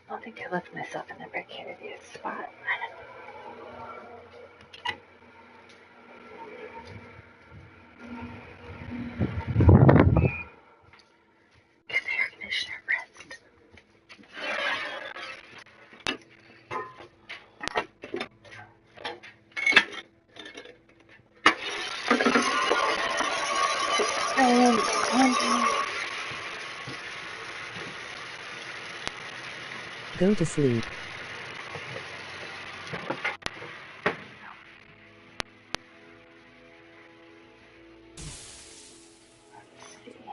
I don't think I left myself in a precarious spot. Get the air conditioner rest. Go to sleep.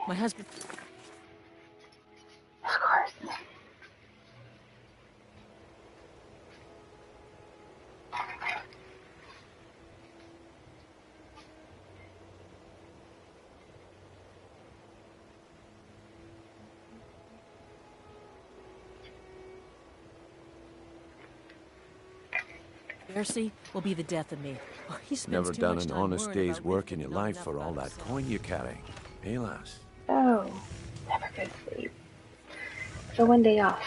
My husband. Of course. Mercy will be the death of me. Oh, he spends Never too done much an time honest worrying day's about work in living your and not life enough for all about that himself. coin you're carrying. Hey, lass. Oh, never go to sleep. So one day off.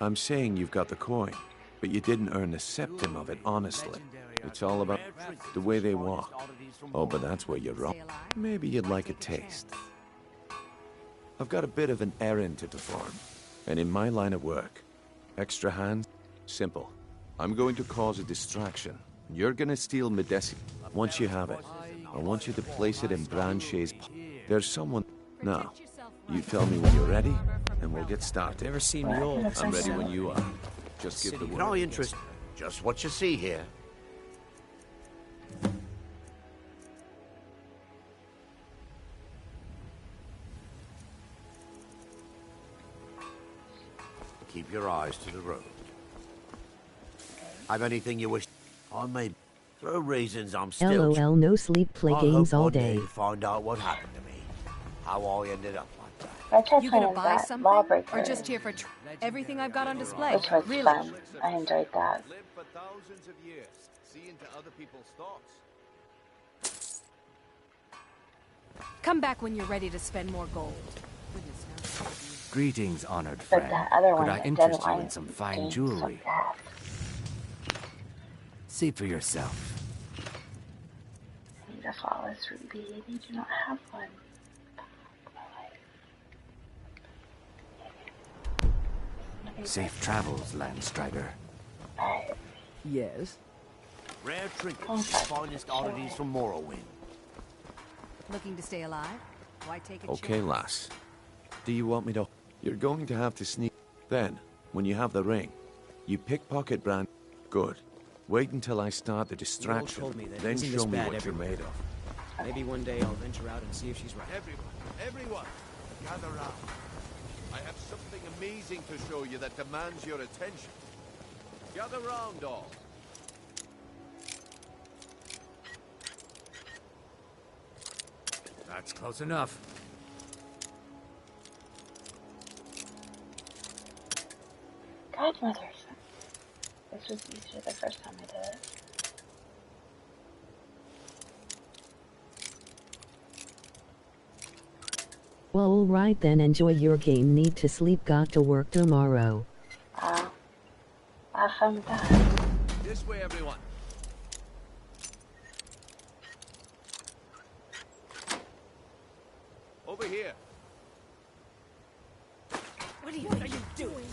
I'm saying you've got the coin, but you didn't earn a septim of it honestly. It's all about the way they walk. Oh, but that's where you're wrong. Maybe you'd like a taste. I've got a bit of an errand to perform, and in my line of work, extra hands, simple. I'm going to cause a distraction. You're gonna steal Medesi. Once you have it, I want you to place it in Branche's. There's someone. Now, you tell me when you're ready, and we'll get started. Never seen me old. I'm ready when you are. Just give the word. No interest. Just what you see here. Keep your eyes to the road. Have anything you wish? I may, for reasons I'm still. LOL, no sleep, play games all day. Find out what happened to me. How I ended up like that. I tried You playing gonna buy that something, Lawbreaker, or just here for everything I've got on display? which was Really? fun. I enjoyed that. Live for thousands of years, see into other people's thoughts. Come back when you're ready to spend more gold. Greetings, honored But friend. that other one, Could I that interest you Deadline in some fine game, jewelry? so bad. See for yourself. I need a flawless ruby, and you do not have one. Safe travels, Landstrider. Yes. Rare trinkets, finest oddities from Morrowind. Looking to stay alive? Why take a Okay, chance? lass. Do you want me to? You're going to have to sneak. Then, when you have the ring, you pickpocket Brand. Good. Wait until I start the distraction. told me that Then isn't show this me bad what you're everywhere. made of. Maybe one day I'll venture out and see if she's right. Everyone, gather round. I have something amazing to show you that demands your attention. Gather round, all. That's close enough. Godmother. This was easier the first time I did it. Well, alright then, enjoy your game. Need to sleep, got to work tomorrow. Have fun with that. This way, everyone. Over here. What are you doing?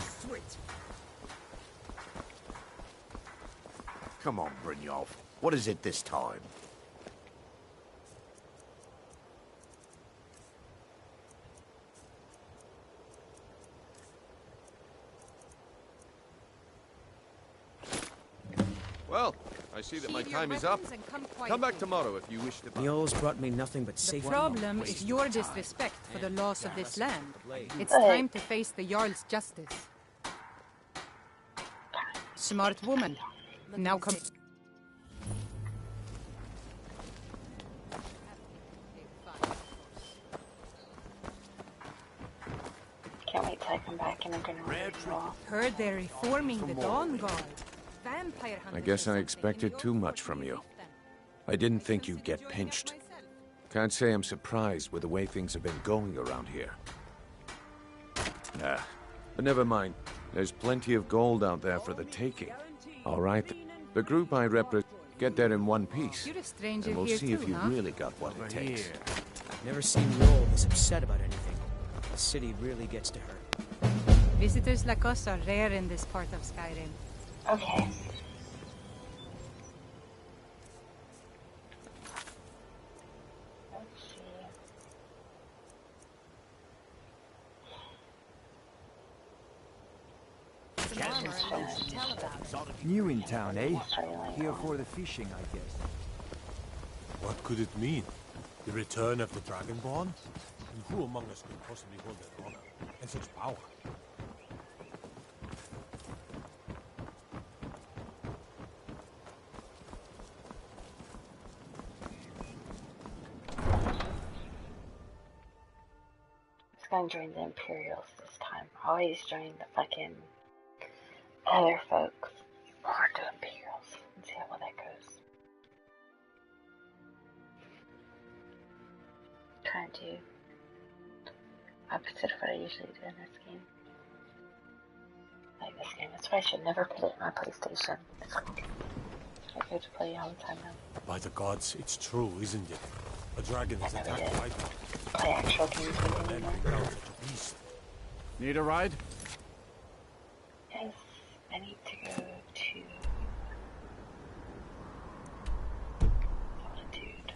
Come on, Brynjolf. What is it this time? Well, I see that my time is up. Come back tomorrow if you wish to. Mules brought me nothing but The safe. problem is your disrespect for the laws of this land. It's time to face the Jarl's justice. Smart woman. Now come. Can't wait till I come back and I'm gonna read it all. Heard they're reforming the Dawn Guard. Vampire hunters I guess or I something, expected and too you're much from you. them. I didn't think you'd get pinched. Can't say I'm surprised with the way things have been going around here. Nah, but never mind. There's plenty of gold out there for the taking. All right, the group I represent get there in one piece. You're a stranger And we'll here see too, if you huh? really got what it takes. I've never seen Roll this upset about anything. The city really gets to her. Visitors like us are rare in this part of Skyrim. Okay. Let's see. New in town, eh? Here for the fishing, I guess. What could it mean? The return of the Dragonborn? And who among us could possibly hold that honor and such power? It's gonna join the Imperials this time. Always join the fucking other folks. Or the Imperials. Let's see how well that goes. Trying to opposite of what I usually do in this game. I like this game. That's why I should never put it in my PlayStation. I go to play all the time now. By the gods, it's true, isn't it? A dragon has I never attacked did. White Play actual games with and anymore. bring down such a beast. Need a ride? Yes, I need to go to Solitude.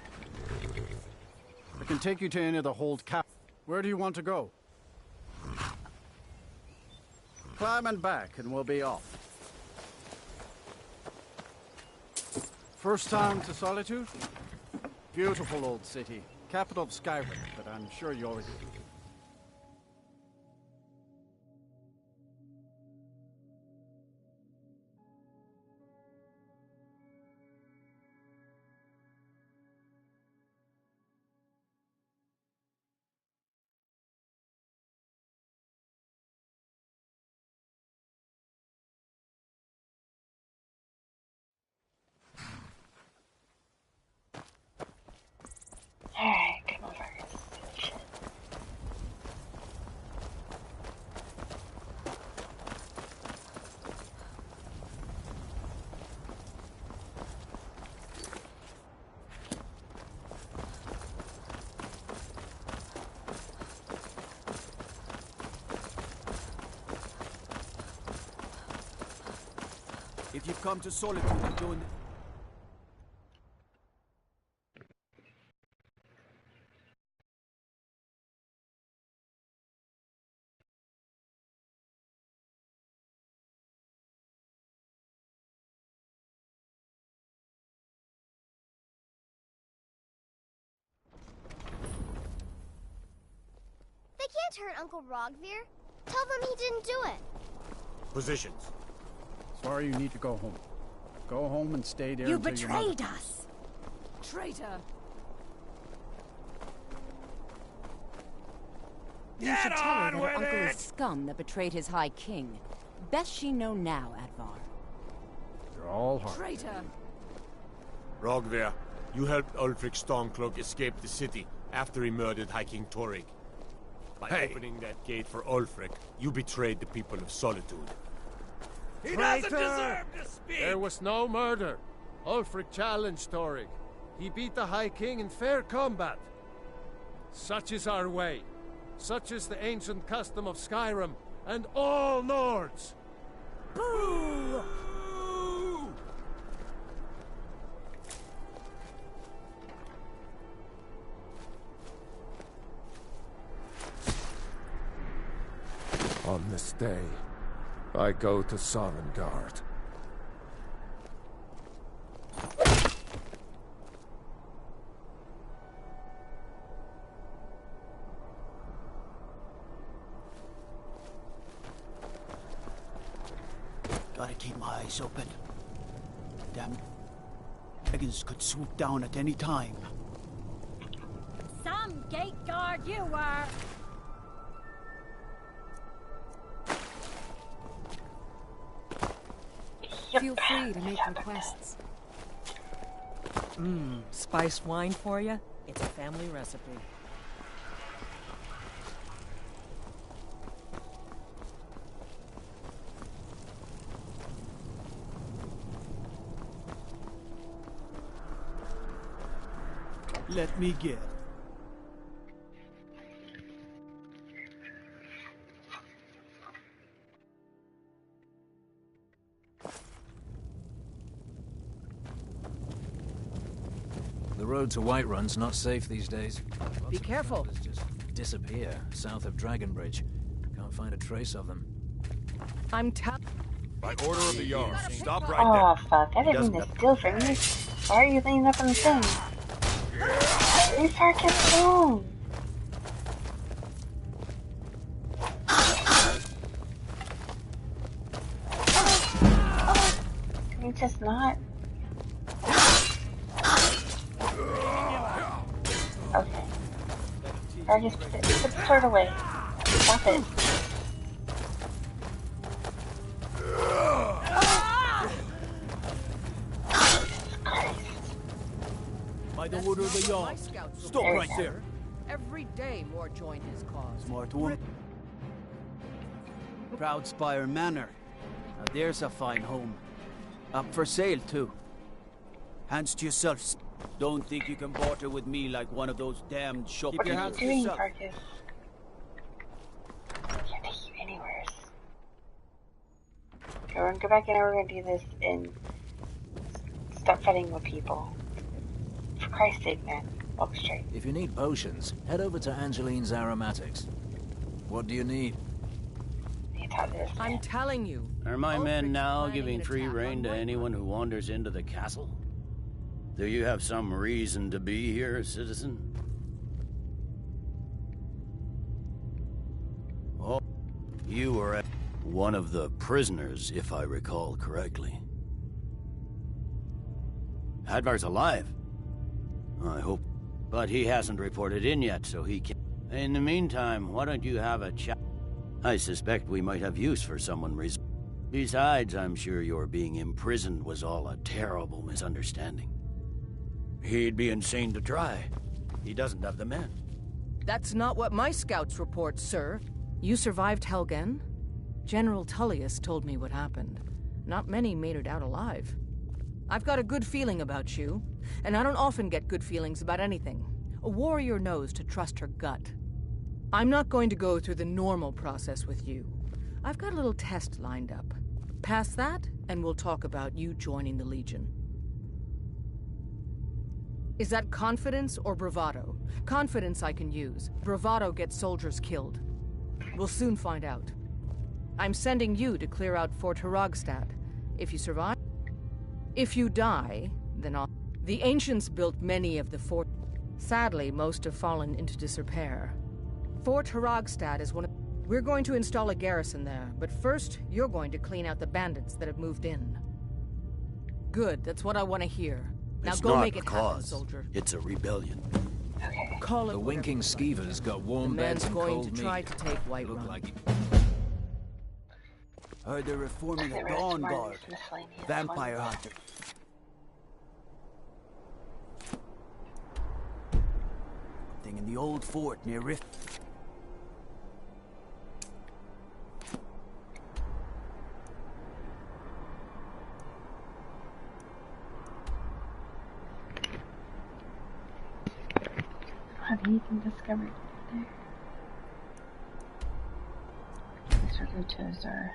I can take you to any of the hold cap. Where do you want to go? Climb and back, and we'll be off. First time to Solitude? Beautiful old city. Capital of Skyrim, but I'm sure you already do. Alright, come over. Shit. If you've come to Solitude to join the... They can't hurt Uncle Rogvir. Tell them he didn't do it. Positions. Sorry, you need to go home. Go home and stay there You until your mother... betrayed us! Traitor! You should tell her that her uncle is scum that betrayed his high king. Best she know now, Advar. You're all hard. Traitor! Rogver, you helped Ulfric Stormcloak escape the city after he murdered High King Torrig. By opening that gate for Ulfric, you betrayed the people of Solitude. He doesn't deserve to speak! There was no murder. Ulfric challenged Torrig. He beat the High King in fair combat. Such is our way. Such is the ancient custom of Skyrim and all Nords. Boo! On this day, I go to Sovngarde. Gotta keep my eyes open. Damn dragons could swoop down at any time. Some gate guard you were. Feel free to make requests. Spiced wine for you? It's a family recipe. Let me get. The road to Whiterun's not safe these days. Be careful. Just disappear south of Dragonbridge. Can't find a trace of them. I'm By order of the Jarl, stop right Oh there. fuck, I didn't mean to steal from you. Why are you leaning up on the thing? You fucking phone. Can you just not? Okay. Or just put the sword away. Stop it. By the order of the Jarl. Stop right there. Every day more join his cause. Smart woman. Proudspire Manor. Now there's a fine home. Up for sale, too. Hands to yourselves. Don't think you can barter with me like one of those damned shops. What are you doing, Marcus? I can't take you anywhere. Okay, we're gonna go back in and we're gonna do this and stop fighting with people. For Christ's sake, man. Walk straight. If you need potions, head over to Angeline's Aromatics. What do you need? I'm telling you. Are my men now giving free rein to anyone who wanders into the castle? Do you have some reason to be here, citizen? Oh, you were one of the prisoners, if I recall correctly. Hadvar's alive. I hope. But he hasn't reported in yet, so he can't. In the meantime, why don't you have a chat? I suspect we might have use for someone Besides, I'm sure your being imprisoned was all a terrible misunderstanding. He'd be insane to try. He doesn't have the men. That's not what my scouts report, sir. You survived Helgen? General Tullius told me what happened. Not many made it out alive. I've got a good feeling about you, and I don't often get good feelings about anything. A warrior knows to trust her gut. I'm not going to go through the normal process with you. I've got a little test lined up. Pass that, and we'll talk about you joining the Legion. Is that confidence or bravado? Confidence I can use. Bravado gets soldiers killed. We'll soon find out. I'm sending you to clear out Fort Hrogstad. If you survive... If you die, then I'll... The ancients built many of the forts. Sadly, most have fallen into disrepair. Fort Hrogstad is one of... We're going to install a garrison there, but first, you're going to clean out the bandits that have moved in. Good, that's what I want to hear. Now It's go not make a it happen, cause. soldier. It's a rebellion. Okay. Call it The winking skeevers got warm The beds man's and going cold to try meat. to take Whiterun. Look like Heard they're reforming The a rest Dawn of mine Guard. is miscellaneous Vampire ones. hunter. Thing in the old fort near Rift. Have anything discovered there? These are roaches or...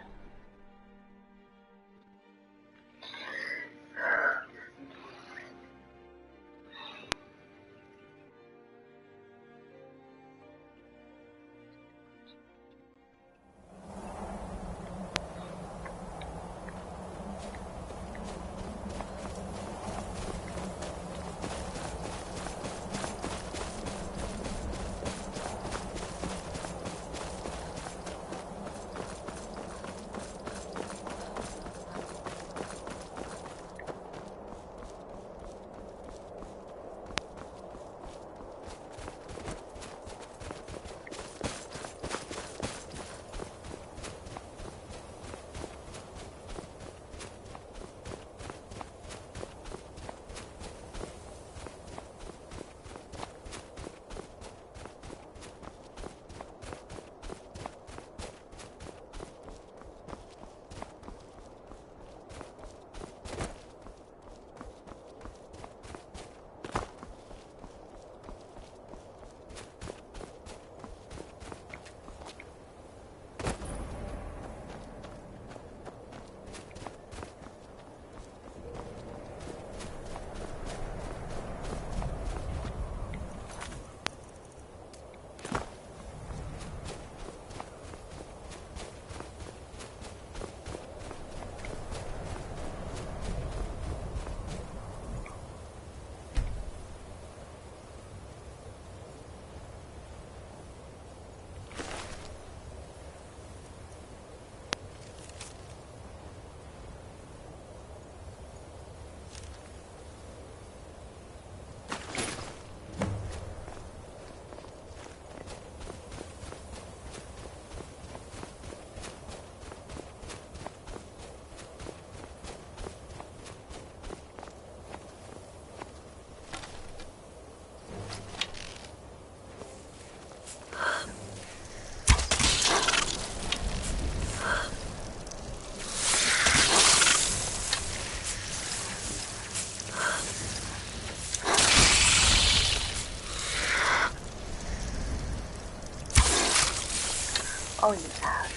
Oh, you have.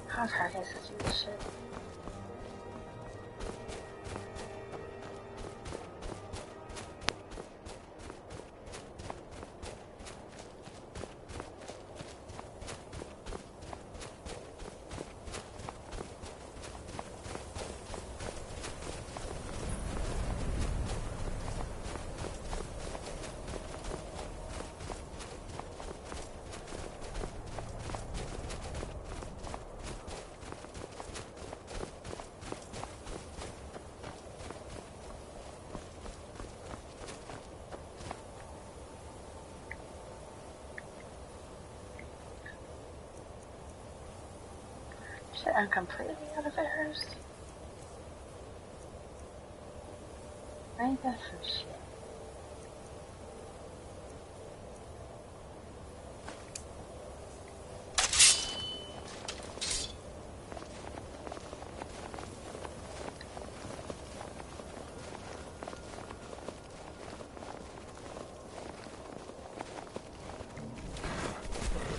How hard is it to do this shit? Shit, I'm completely out of arrows. Ain't that some shit?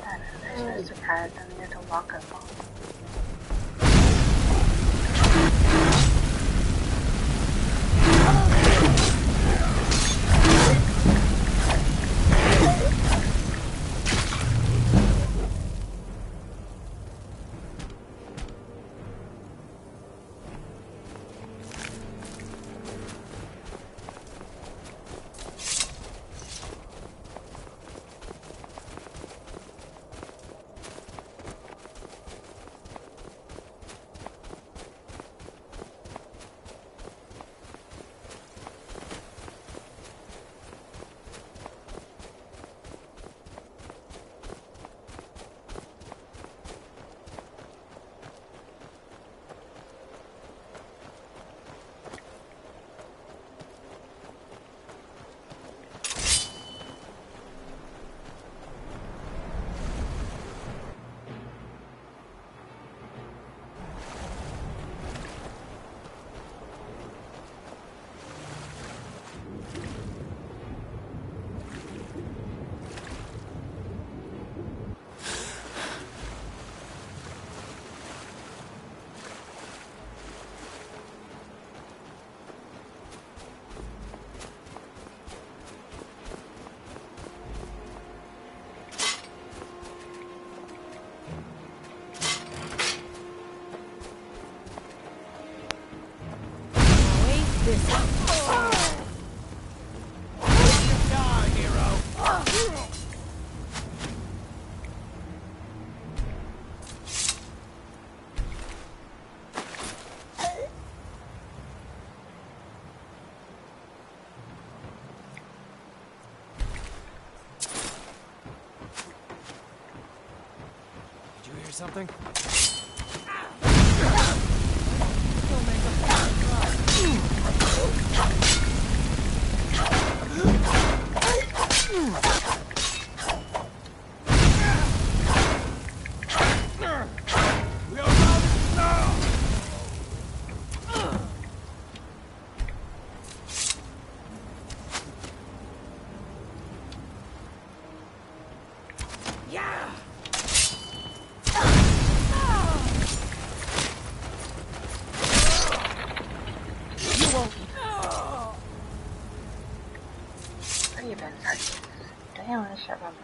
I'm so surprised I needed to walk along. Something? Damn, this shit run me.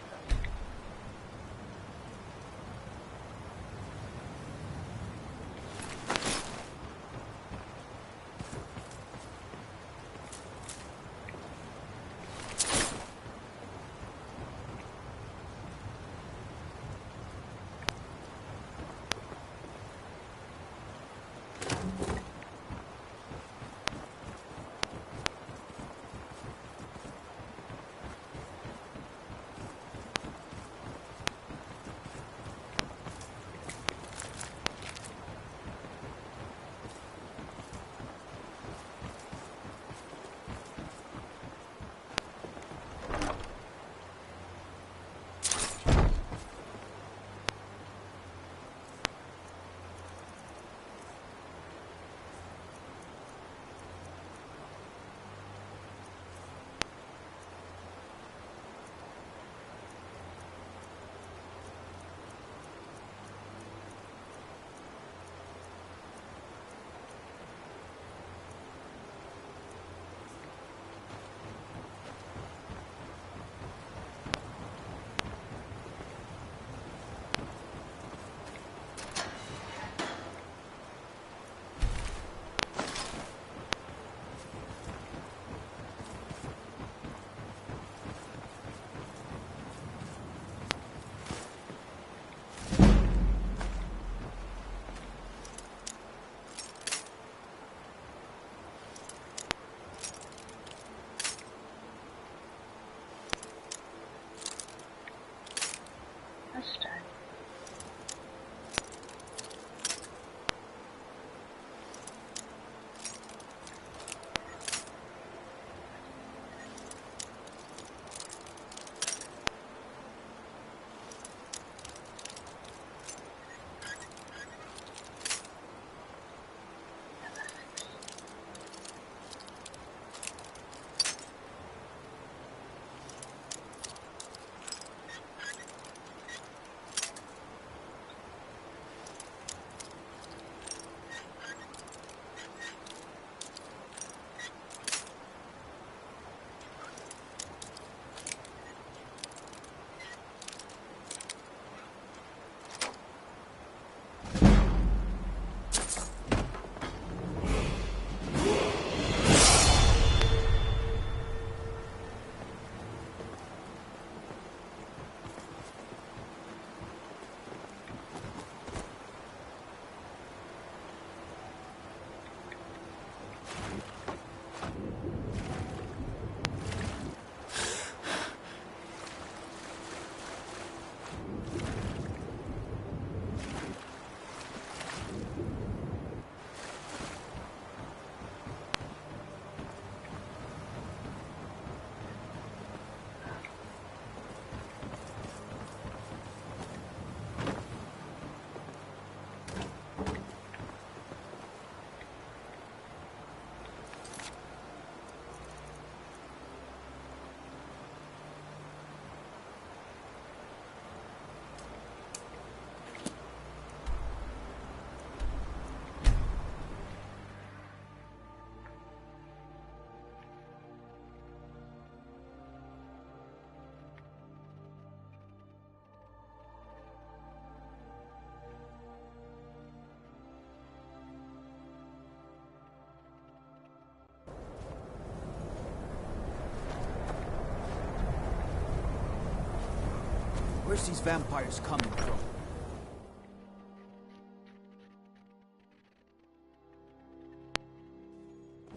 Where's these vampires coming from?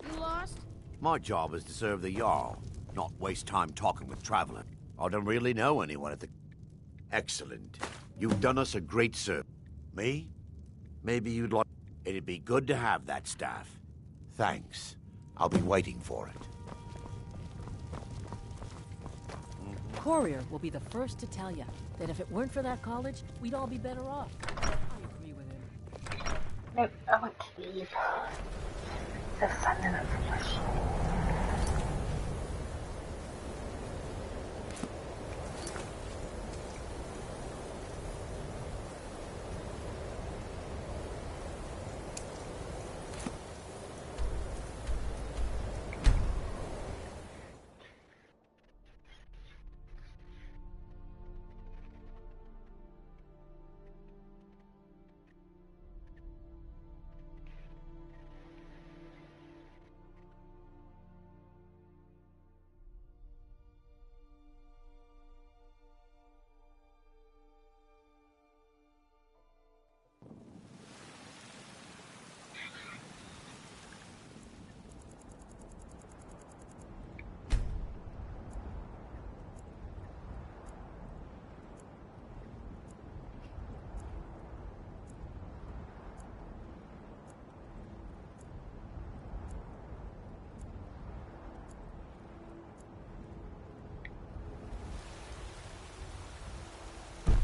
You lost? My job is to serve the Jarl, not waste time talking with travelers. I don't really know anyone at the... Excellent. You've done us a great service. Me? Maybe you'd like... It'd be good to have that staff. Thanks. I'll be waiting for it. Courier will be the first to tell you that if it weren't for that college, we'd all be better off. I agree with him. Nope, I want to leave. The fun of it professional.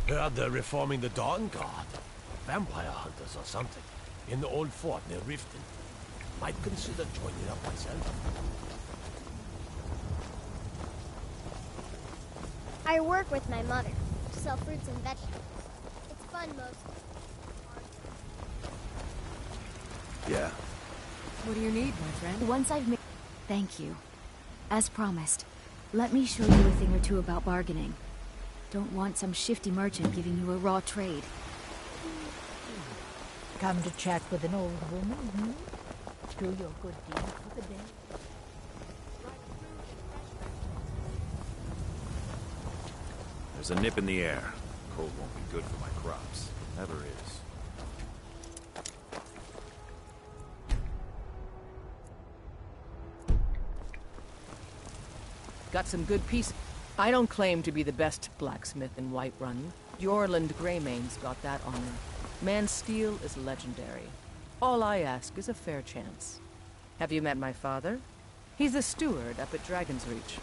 Heard they're reforming the Dawn Guard. Vampire hunters or something. In the old fort near Riften. Might consider joining up myself. I work with my mother to sell fruits and vegetables. It's fun mostly. Yeah. What do you need, my friend? Once I've made... Thank you. As promised, let me show you a thing or two about bargaining. Don't want some shifty merchant giving you a raw trade. Come to chat with an old woman, hmm? Do your good deed for the day. There's a nip in the air. Cold won't be good for my crops. Never is. Got some good pieces. I don't claim to be the best blacksmith in Whiterun. Jorland Greymane's got that honor. Man's steel is legendary. All I ask is a fair chance. Have you met my father? He's a steward up at Dragon's Reach.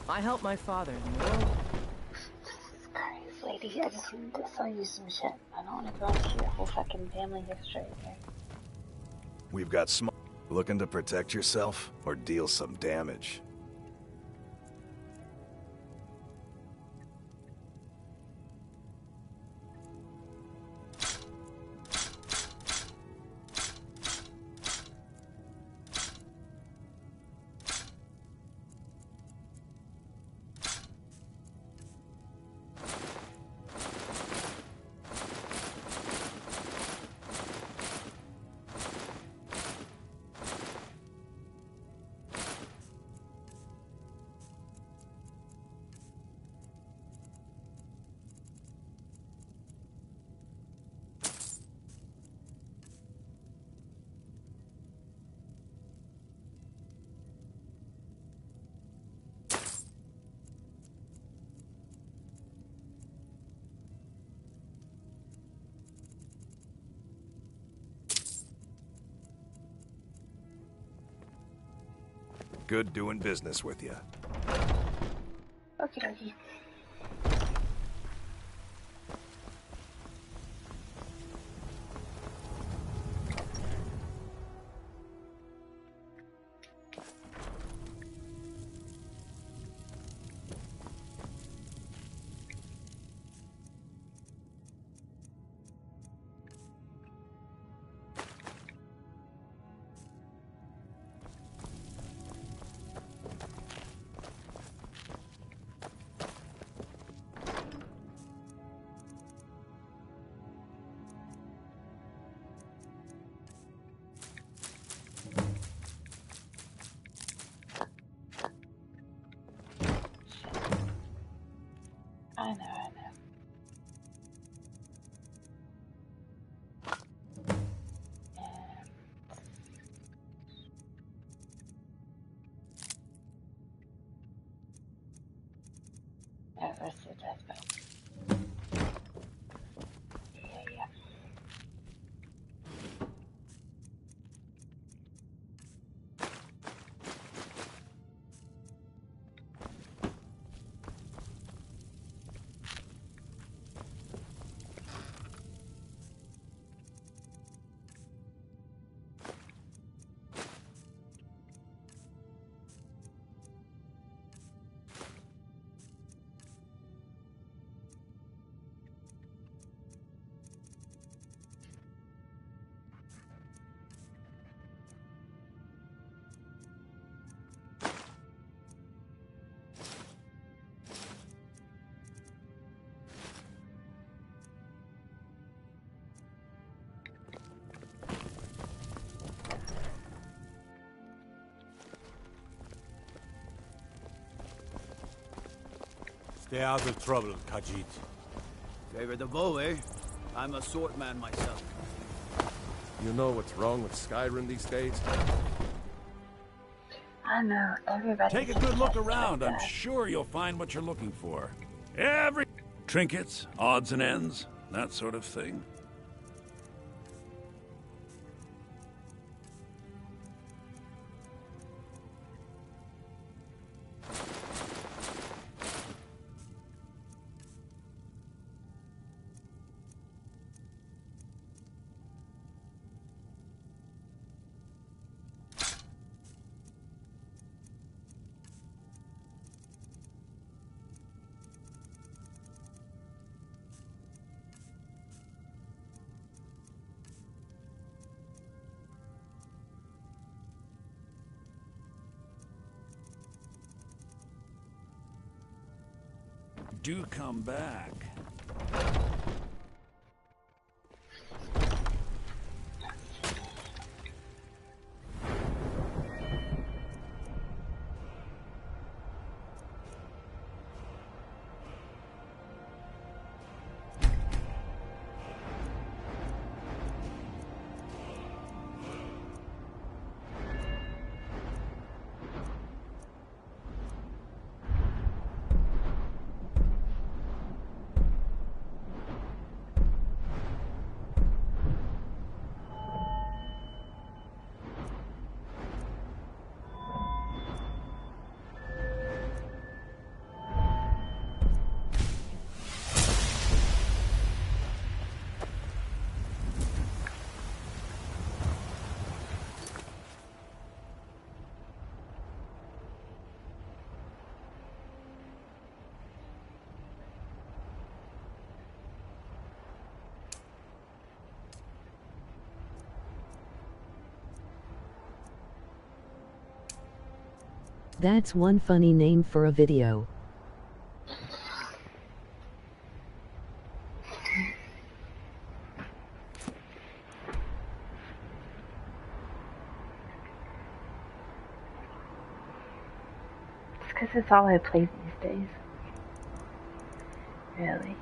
I helped my father in the world. Jesus Christ, lady, I just wanted to sell you some shit. I don't want to go into your whole fucking family history here. We've got smoke. Looking to protect yourself or deal some damage? Good doing business with you. Okie dokie. I know. That was the death bell. Yeah. Stay out of trouble, Khajiit. Favor the bow, eh? I'm a sword man myself. You know what's wrong with Skyrim these days? I know, everybody. Take a good look around. I'm sure you'll find what you're looking for. Every trinkets, odds and ends, that sort of thing. Do come back. That's one funny name for a video. It's because it's all I play these days. Really.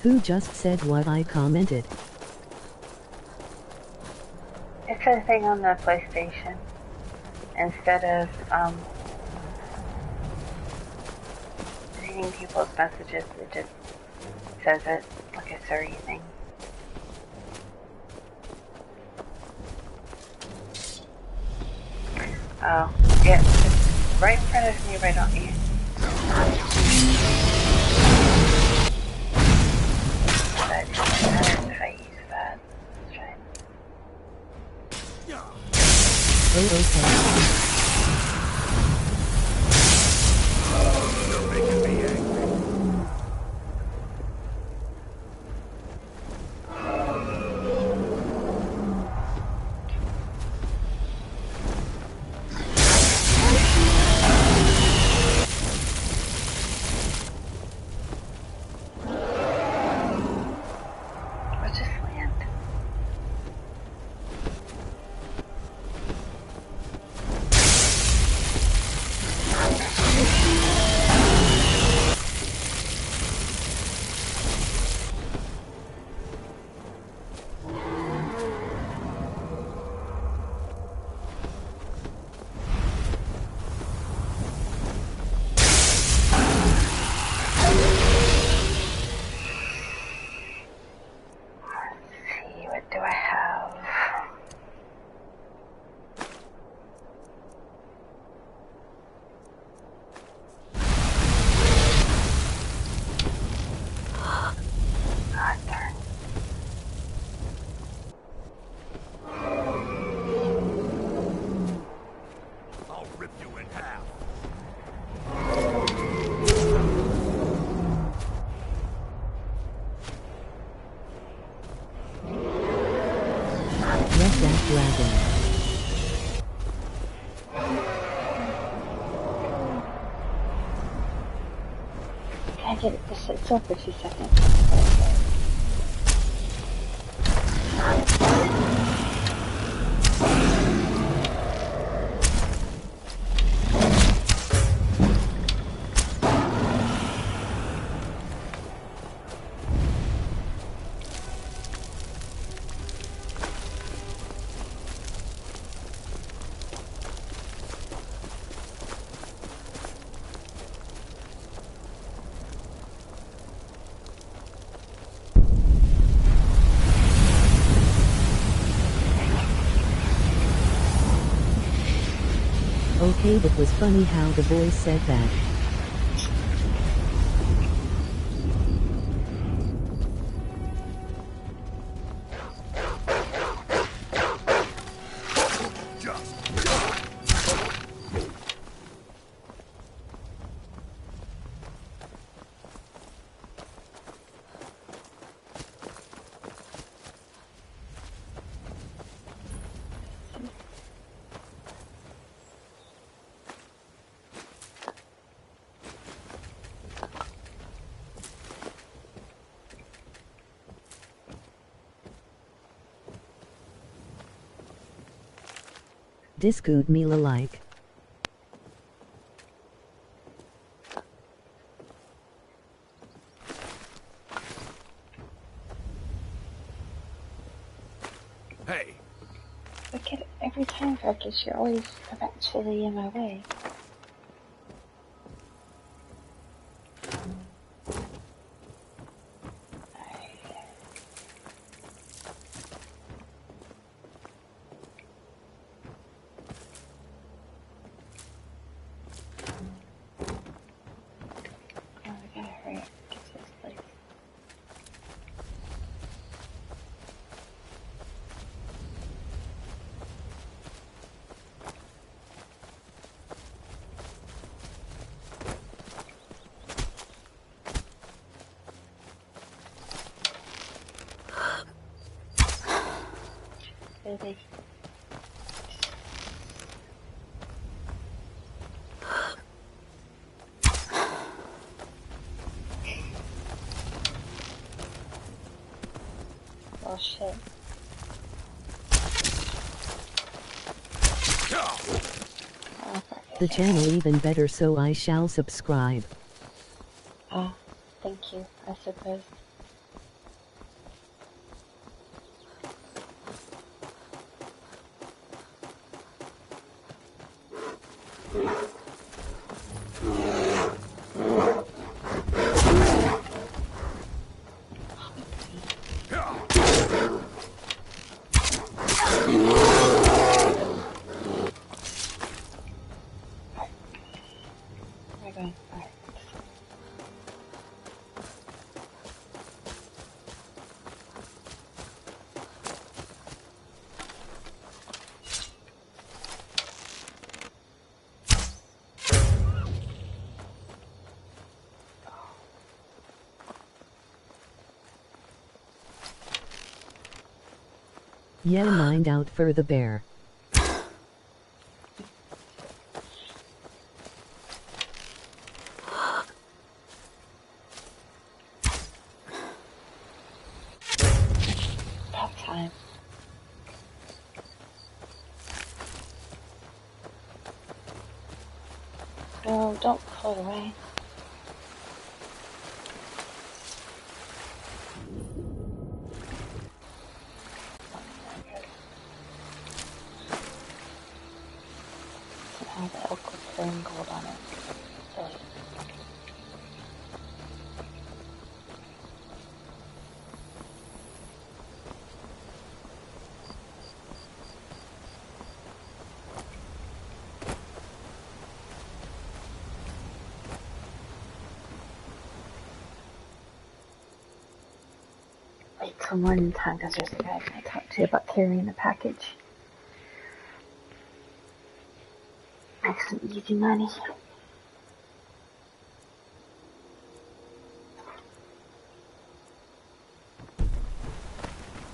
Who just said what I commented? It's a thing on the PlayStation. Instead of reading people's messages, it just says it like a Siri thing. Oh, yeah, it's right in front of me, right on you. I get it. Just sit still for 2 seconds. Okay, that was funny how the voice said that. Discoot meal alike. Hey! Look at it. Every time, Fergus, you're always eventually in my way. Really? Oh shit. The channel even better, so I shall subscribe. Oh, thank you, I suppose. Yeah, mind out for the bear. About time. No, don't pull away. Somehow the elk was playing gold on it. Silly. Wait till morning time because there's a guy I talked to about carrying the package. Make some easy money. If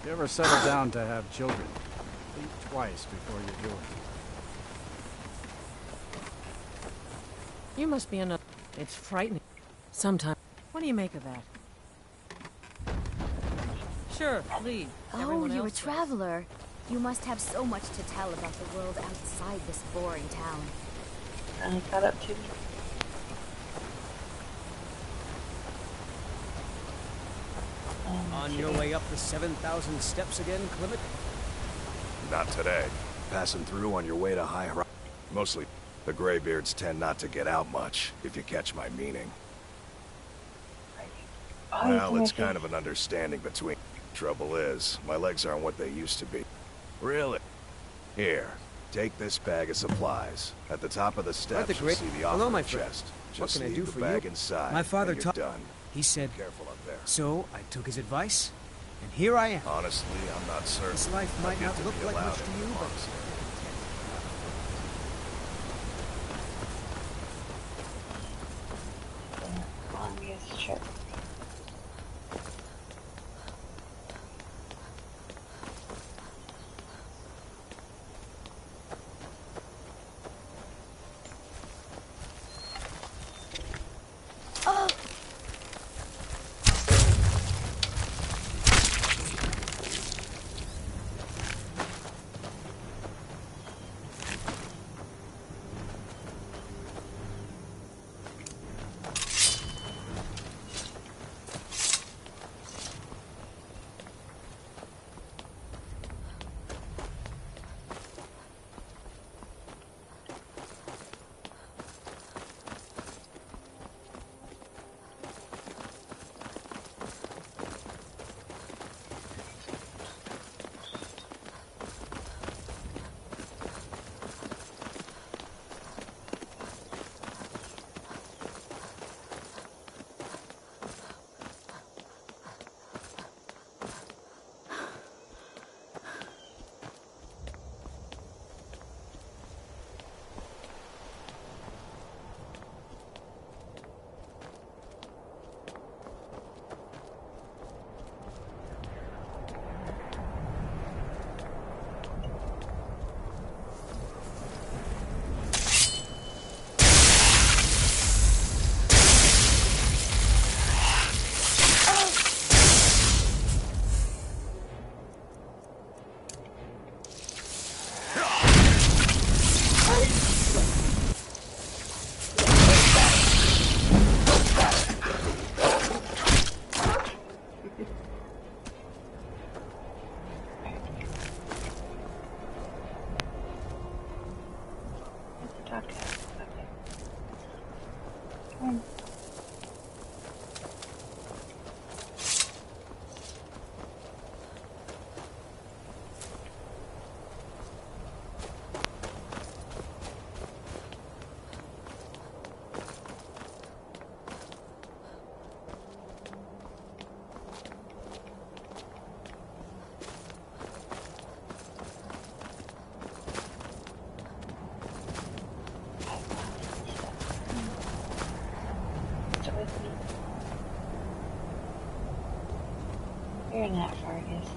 you ever settle down to have children, think twice before you do it. You must be in a... It's frightening. Sometimes... What do you make of that? Sure, lead. Oh, Everyone you're a else does. traveler. You must have so much to tell about the world outside this boring town. I got up to On your way up the 7,000 steps again, Clement? Not today. Passing through on your way to High Horizon. Mostly, the Greybeards tend not to get out much, if you catch my meaning. Well, it's kind of an understanding between... Trouble is, my legs aren't what they used to be. Really? Here, take this bag of supplies. At the top of the steps, you'll see the Hello, my offering friend. chest. What Just can I leave do the for bag you? inside, My father and you're taught. done. He said, Careful up there. so I took his advice, and here I am. Honestly, I'm not certain. This life might I'd get not to look be like allowed much to in you, the but monastery. longest trip. Oh! You're not Fergus.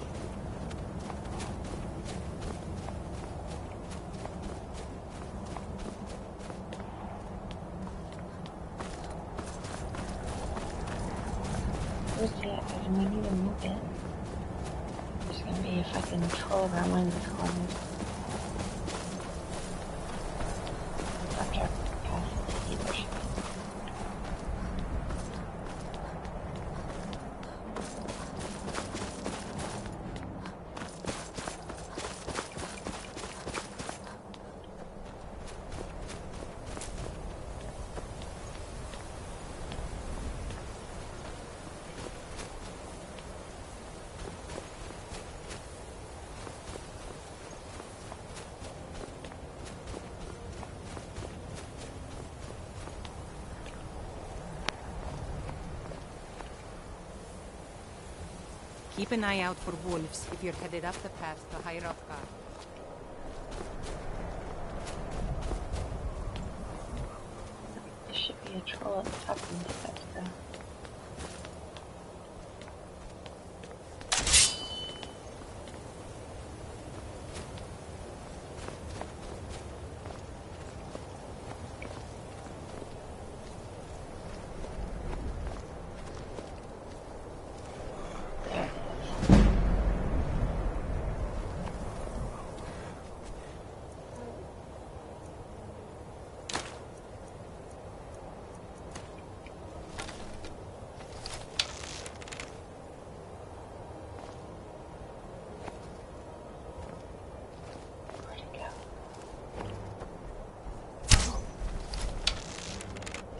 Where's he at? Because we need to move it. There's gonna be a fucking troll around one of these corners. After I pass it, either should be. Keep an eye out for wolves if you're headed up the path to High Rothgar. There should be a troll at the top of the steps though.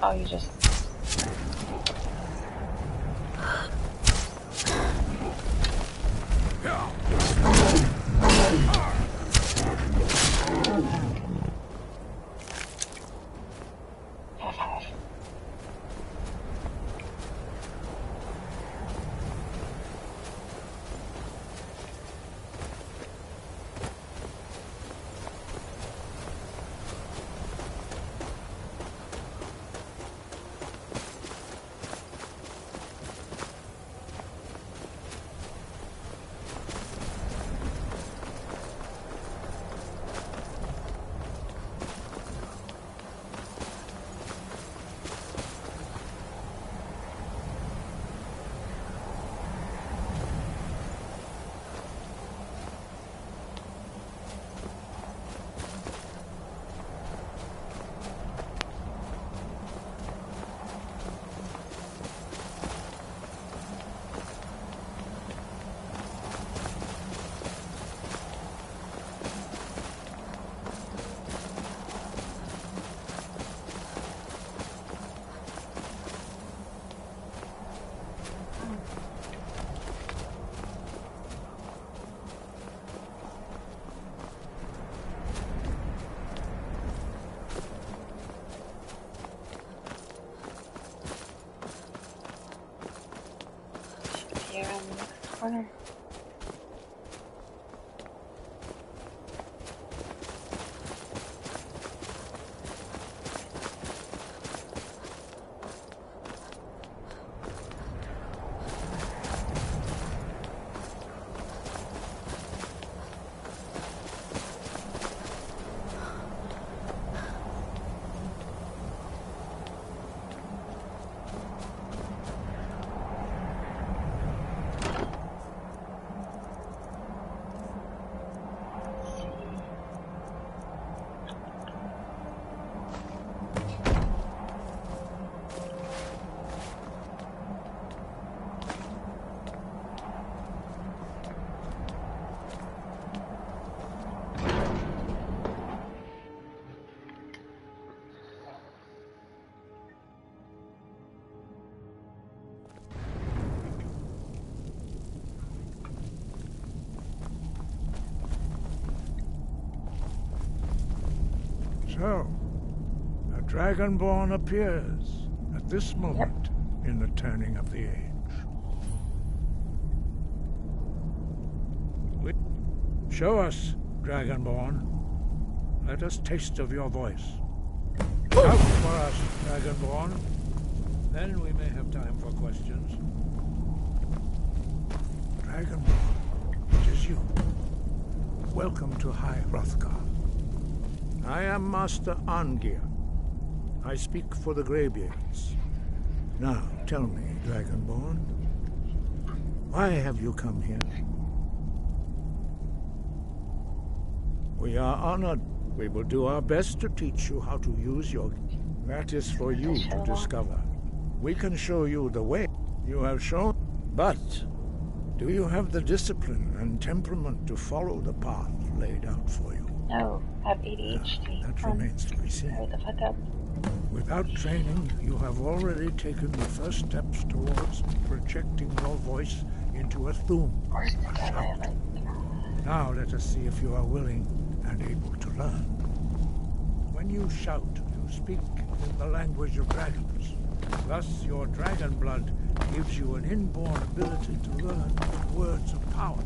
Oh, you just... Here on the next corner. So, a Dragonborn appears at this moment in the turning of the age. Show us, Dragonborn. Let us taste of your voice. Shout for us, Dragonborn. Then we may have time for questions. Dragonborn, it is you. Welcome to High Hrothgar. I am Master Arngir. I speak for the Greybeards. Now, tell me, Dragonborn, why have you come here? We are honored. We will do our best to teach you how to use your... That is for you to discover. We can show you the way you have shown, but do you have the discipline and temperament to follow the path laid out for you? No, I have ADHD. That remains to be seen. Hurry the fuck up. Without training, you have already taken the first steps towards projecting your voice into a Thu'um. Now let us see if you are willing and able to learn. When you shout, you speak in the language of dragons. Thus, your dragon blood gives you an inborn ability to learn words of power.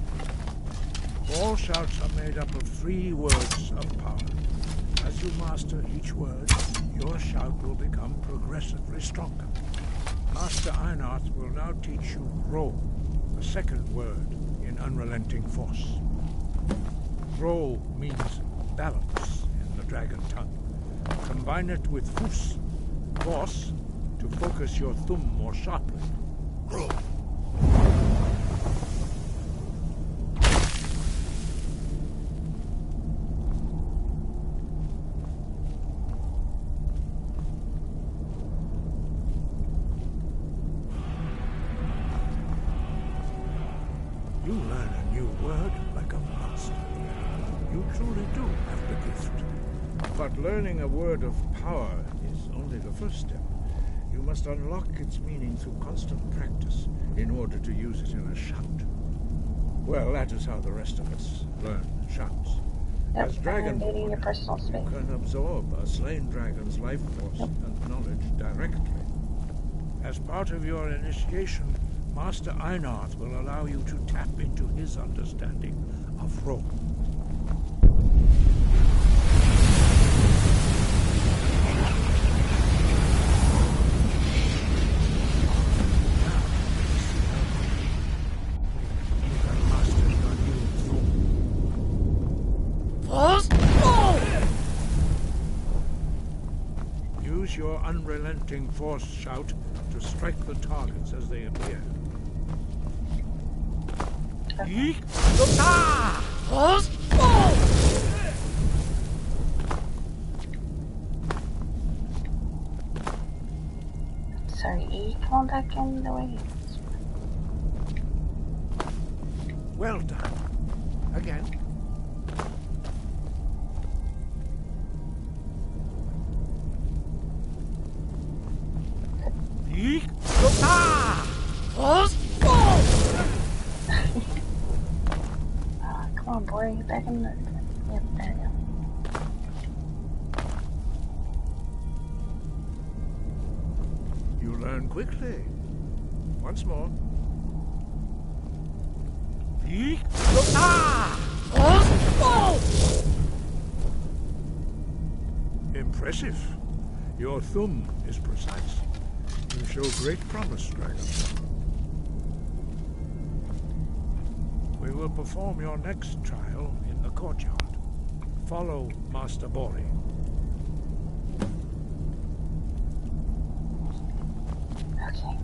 All shouts are made up of 3 words of power. As you master each word, your shout will become progressively stronger. Master Einarth will now teach you Ro, the second word in Unrelenting Force. Ro means balance in the dragon tongue. Combine it with Fus, Force, to focus your Thu'um more sharply. Ro. You learn a new word like a master. You truly do have the gift. But learning a word of power is only the first step. You must unlock its meaning through constant practice in order to use it in a shout. Well, that is how the rest of us learn shouts. Yep, As Dragonborn, your personal space. you can absorb a slain dragon's life force and knowledge directly. As part of your initiation, Master Einarth will allow you to tap into his understanding of roll. Use your unrelenting force shout to strike the targets as they appear. Sorry, E, come on back in the way. Well done. Again. Come on, boy, get back in the... Yep, there you go. You learn quickly. Once more. Impressive. Your thumb is precise. You show great promise, Dragon. We will perform your next trial in the courtyard. Follow Master Bori. Okay.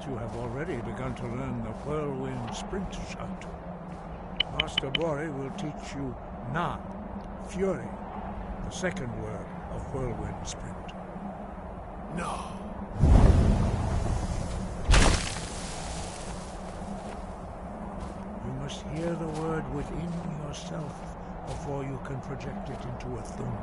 You have already begun to learn the whirlwind sprint shout. Master Bori will teach you Na, Fury, the second word of whirlwind sprint. No. You must hear the word within yourself before you can project it into a thumb.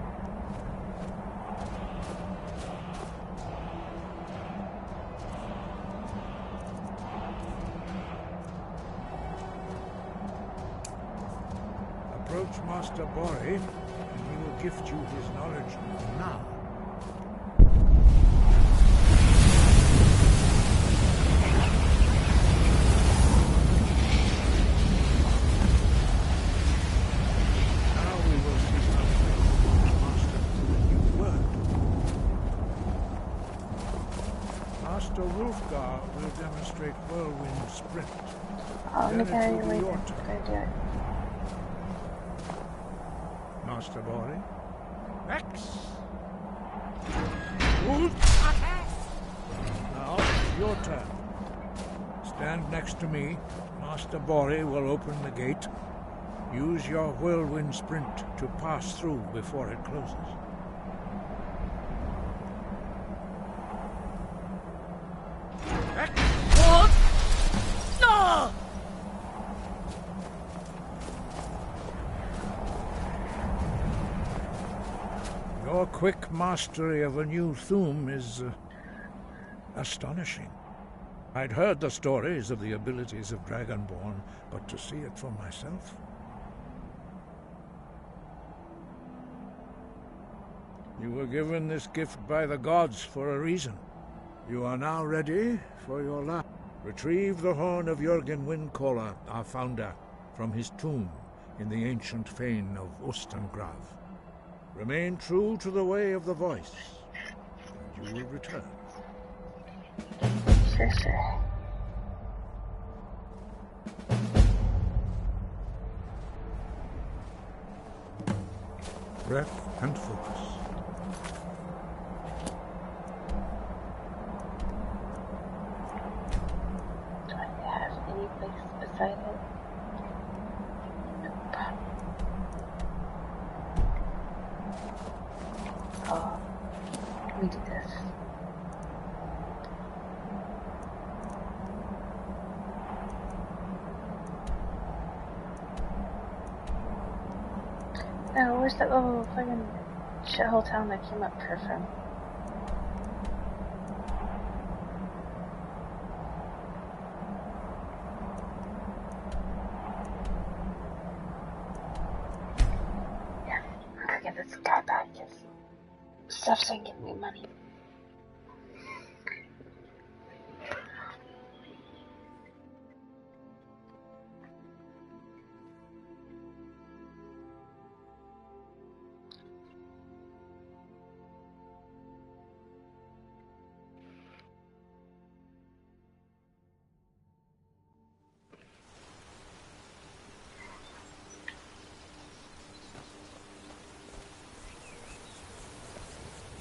Approach Master Bori, and he will gift you his knowledge now. Now we will see something Master a new word. Master Wulfgar will demonstrate whirlwind sprint. Then it will be your turn. Master Bori. X. Now, it's your turn. Stand next to me. Master Bori will open the gate. Use your whirlwind sprint to pass through before it closes. X. No! Your quick mastery of a new thum is astonishing. I'd heard the stories of the abilities of Dragonborn, but to see it for myself... You were given this gift by the gods for a reason. You are now ready for your last. Retrieve the horn of Jürgen Windcaller, our founder, from his tomb in the ancient fane of Ustengrav. Remain true to the way of the voice, and you will return. Sure. breath and focus. Do I have any place beside it? Nope. Oh, let me do this. No, where's that little fucking shithole town that came up here from? Yeah, I'm gonna get this guy back. His stuff's gonna give me money.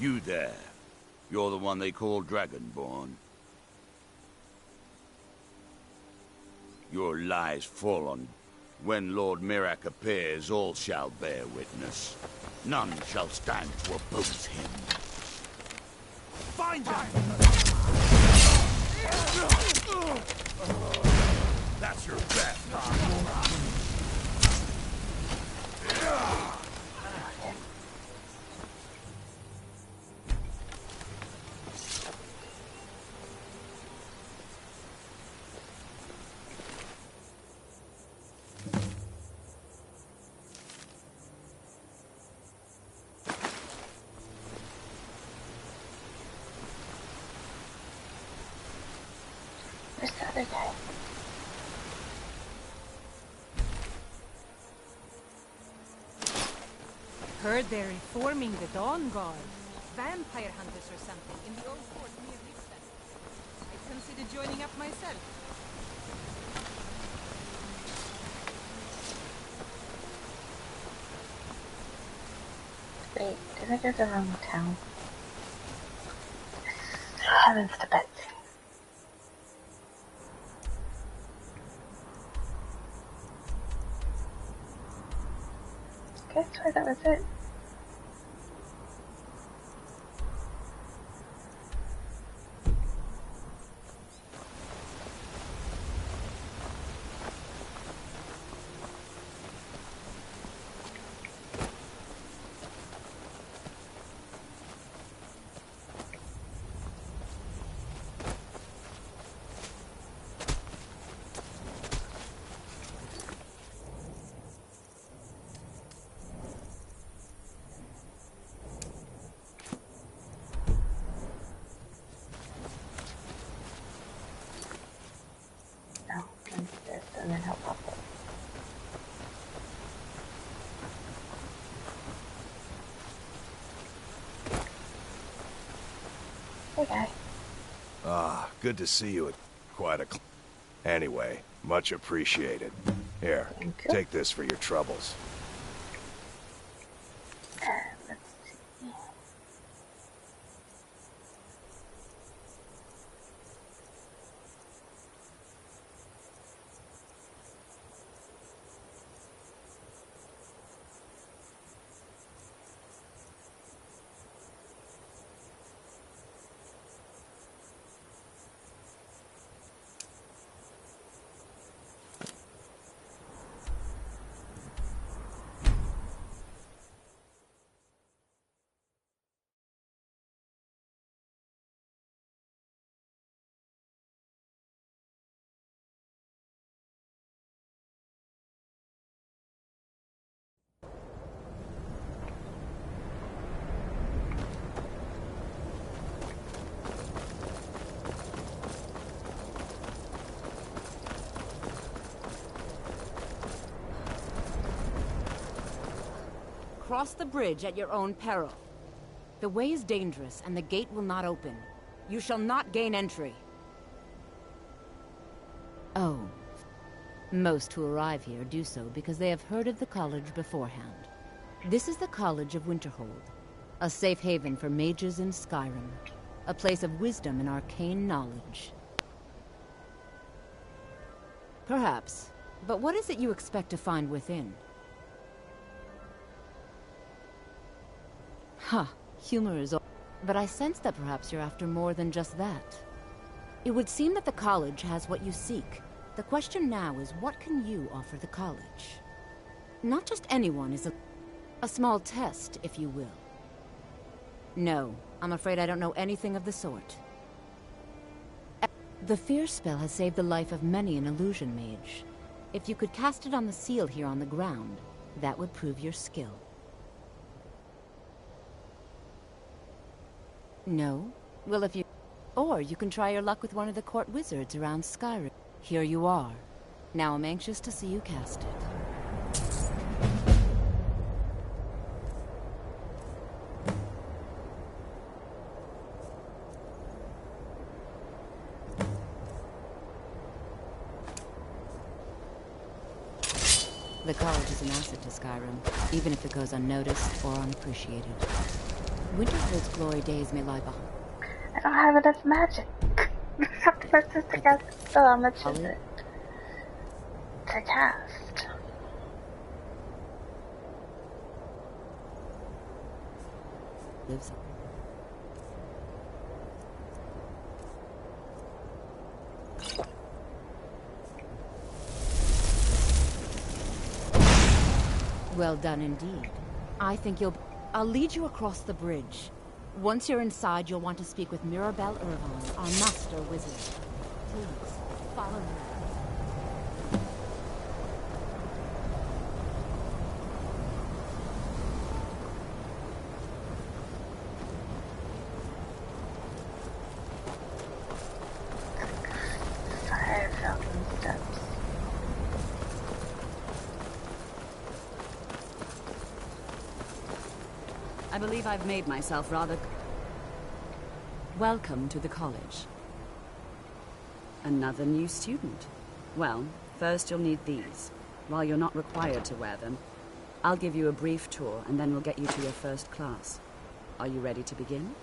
You there. You're the one they call Dragonborn. Your lies fall on... When Lord Mirak appears, all shall bear witness. None shall stand to oppose him. Find them! That's your best. Where's the other guy? Heard they're reforming the Dawn Guard. Vampire hunters or something in the old fort near Riksdagen. I considered joining up myself. Wait, did I go to the wrong town? Heavens to Betsy. Okay, I swear that was it. No, let me do this and then help pop it. Hey guy. Ah, good to see you at quite a... Anyway, much appreciated. Here, take this for your troubles. Let's see. Cross the bridge at your own peril. The way is dangerous, and the gate will not open. You shall not gain entry. Oh. Most who arrive here do so because they have heard of the college beforehand. This is the College of Winterhold, a safe haven for mages in Skyrim, a place of wisdom and arcane knowledge. Perhaps, but what is it you expect to find within? Huh, humor is all. But I sense that perhaps you're after more than just that. It would seem that the college has what you seek. The question now is, what can you offer the college? Not just anyone is a small test, if you will. No, I'm afraid I don't know anything of the sort. The fear spell has saved the life of many an illusion mage. If you could cast it on the seal here on the ground, that would prove your skill. No? Well, if you... Or you can try your luck with one of the court wizards around Skyrim. Here you are. Now I'm anxious to see you cast it. The college is an asset to Skyrim, even if it goes unnoticed or unappreciated. Winterhold's glory days may lie behind. I don't have enough magic. Have to put this together. So how much is it to cast? Lives on. Well done indeed. I think I'll lead you across the bridge. Once you're inside, you'll want to speak with Mirabelle Irvine, our master wizard. Please, follow me. Sorry, I fell some steps. I believe I've made myself rather... Welcome to the college. Another new student. Well, first you'll need these. While you're not required to wear them, I'll give you a brief tour and then we'll get you to your first class. Are you ready to begin?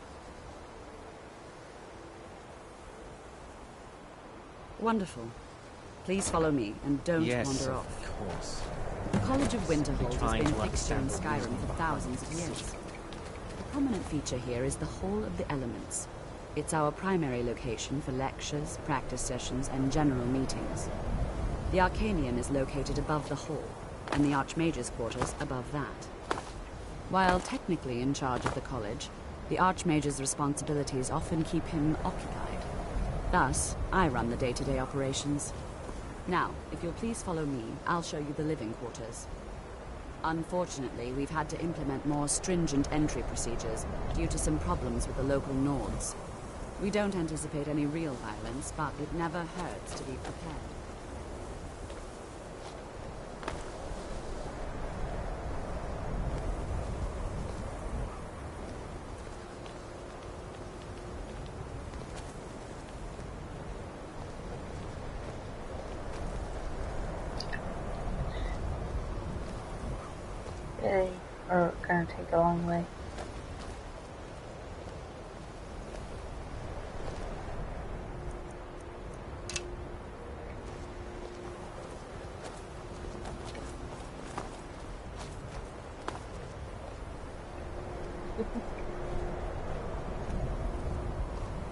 Wonderful. Please follow me and don't wander off. Yes, of course. The College of Winterhold has been a fixture in Skyrim for thousands of years. The prominent feature here is the Hall of the Elements. It's our primary location for lectures, practice sessions, and general meetings. The Arcanium is located above the hall, and the Archmage's quarters above that. While technically in charge of the college, the Archmage's responsibilities often keep him occupied. Thus, I run the day-to-day operations. Now, if you'll please follow me, I'll show you the living quarters. Unfortunately, we've had to implement more stringent entry procedures due to some problems with the local Nords. We don't anticipate any real violence, but it never hurts to be prepared. Really? Or gonna take a long way?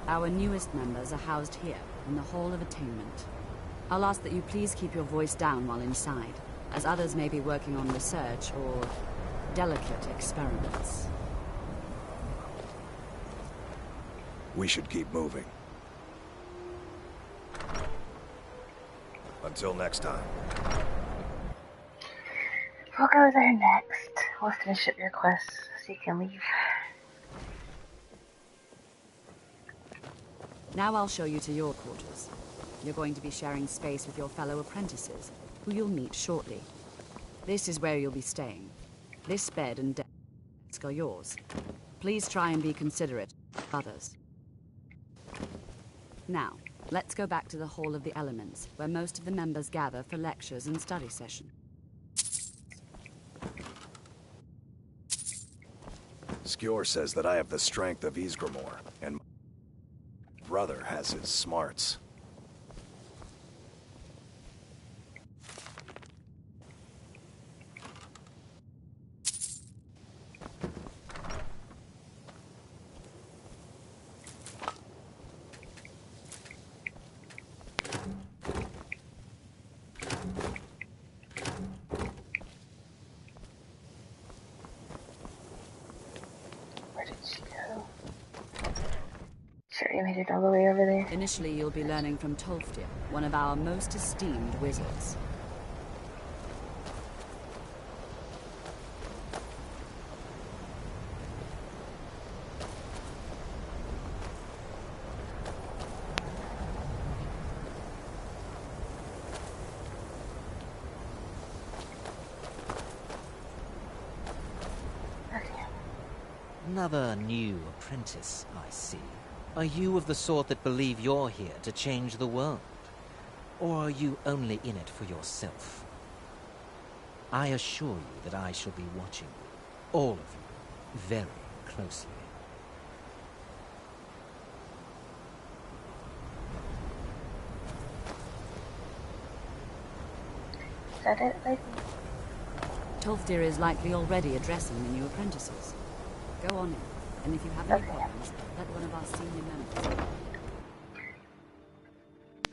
Our newest members are housed here, in the Hall of Attainment. I'll ask that you please keep your voice down while inside, as others may be working on research or delicate experiments. We should keep moving. Until next time. We'll go there next. We'll finish up your quest so you can leave. Now I'll show you to your quarters. You're going to be sharing space with your fellow apprentices, who you'll meet shortly. This is where you'll be staying. This bed and desk are yours. Please try and be considerate of others. Now, let's go back to the Hall of the Elements, where most of the members gather for lectures and study sessions. Skjor says that I have the strength of Ysgramor, and my brother has his smarts. Sure, you made it all the way over there. Initially, you'll be learning from Tolfdir, one of our most esteemed wizards. Another new apprentice, I see. Are you of the sort that believe you're here to change the world? Or are you only in it for yourself? I assure you that I shall be watching you, all of you, very closely. Is that it, lady? Tolfdir is likely already addressing the new apprentices. Go on in, and if you have any problems, let one of our senior members.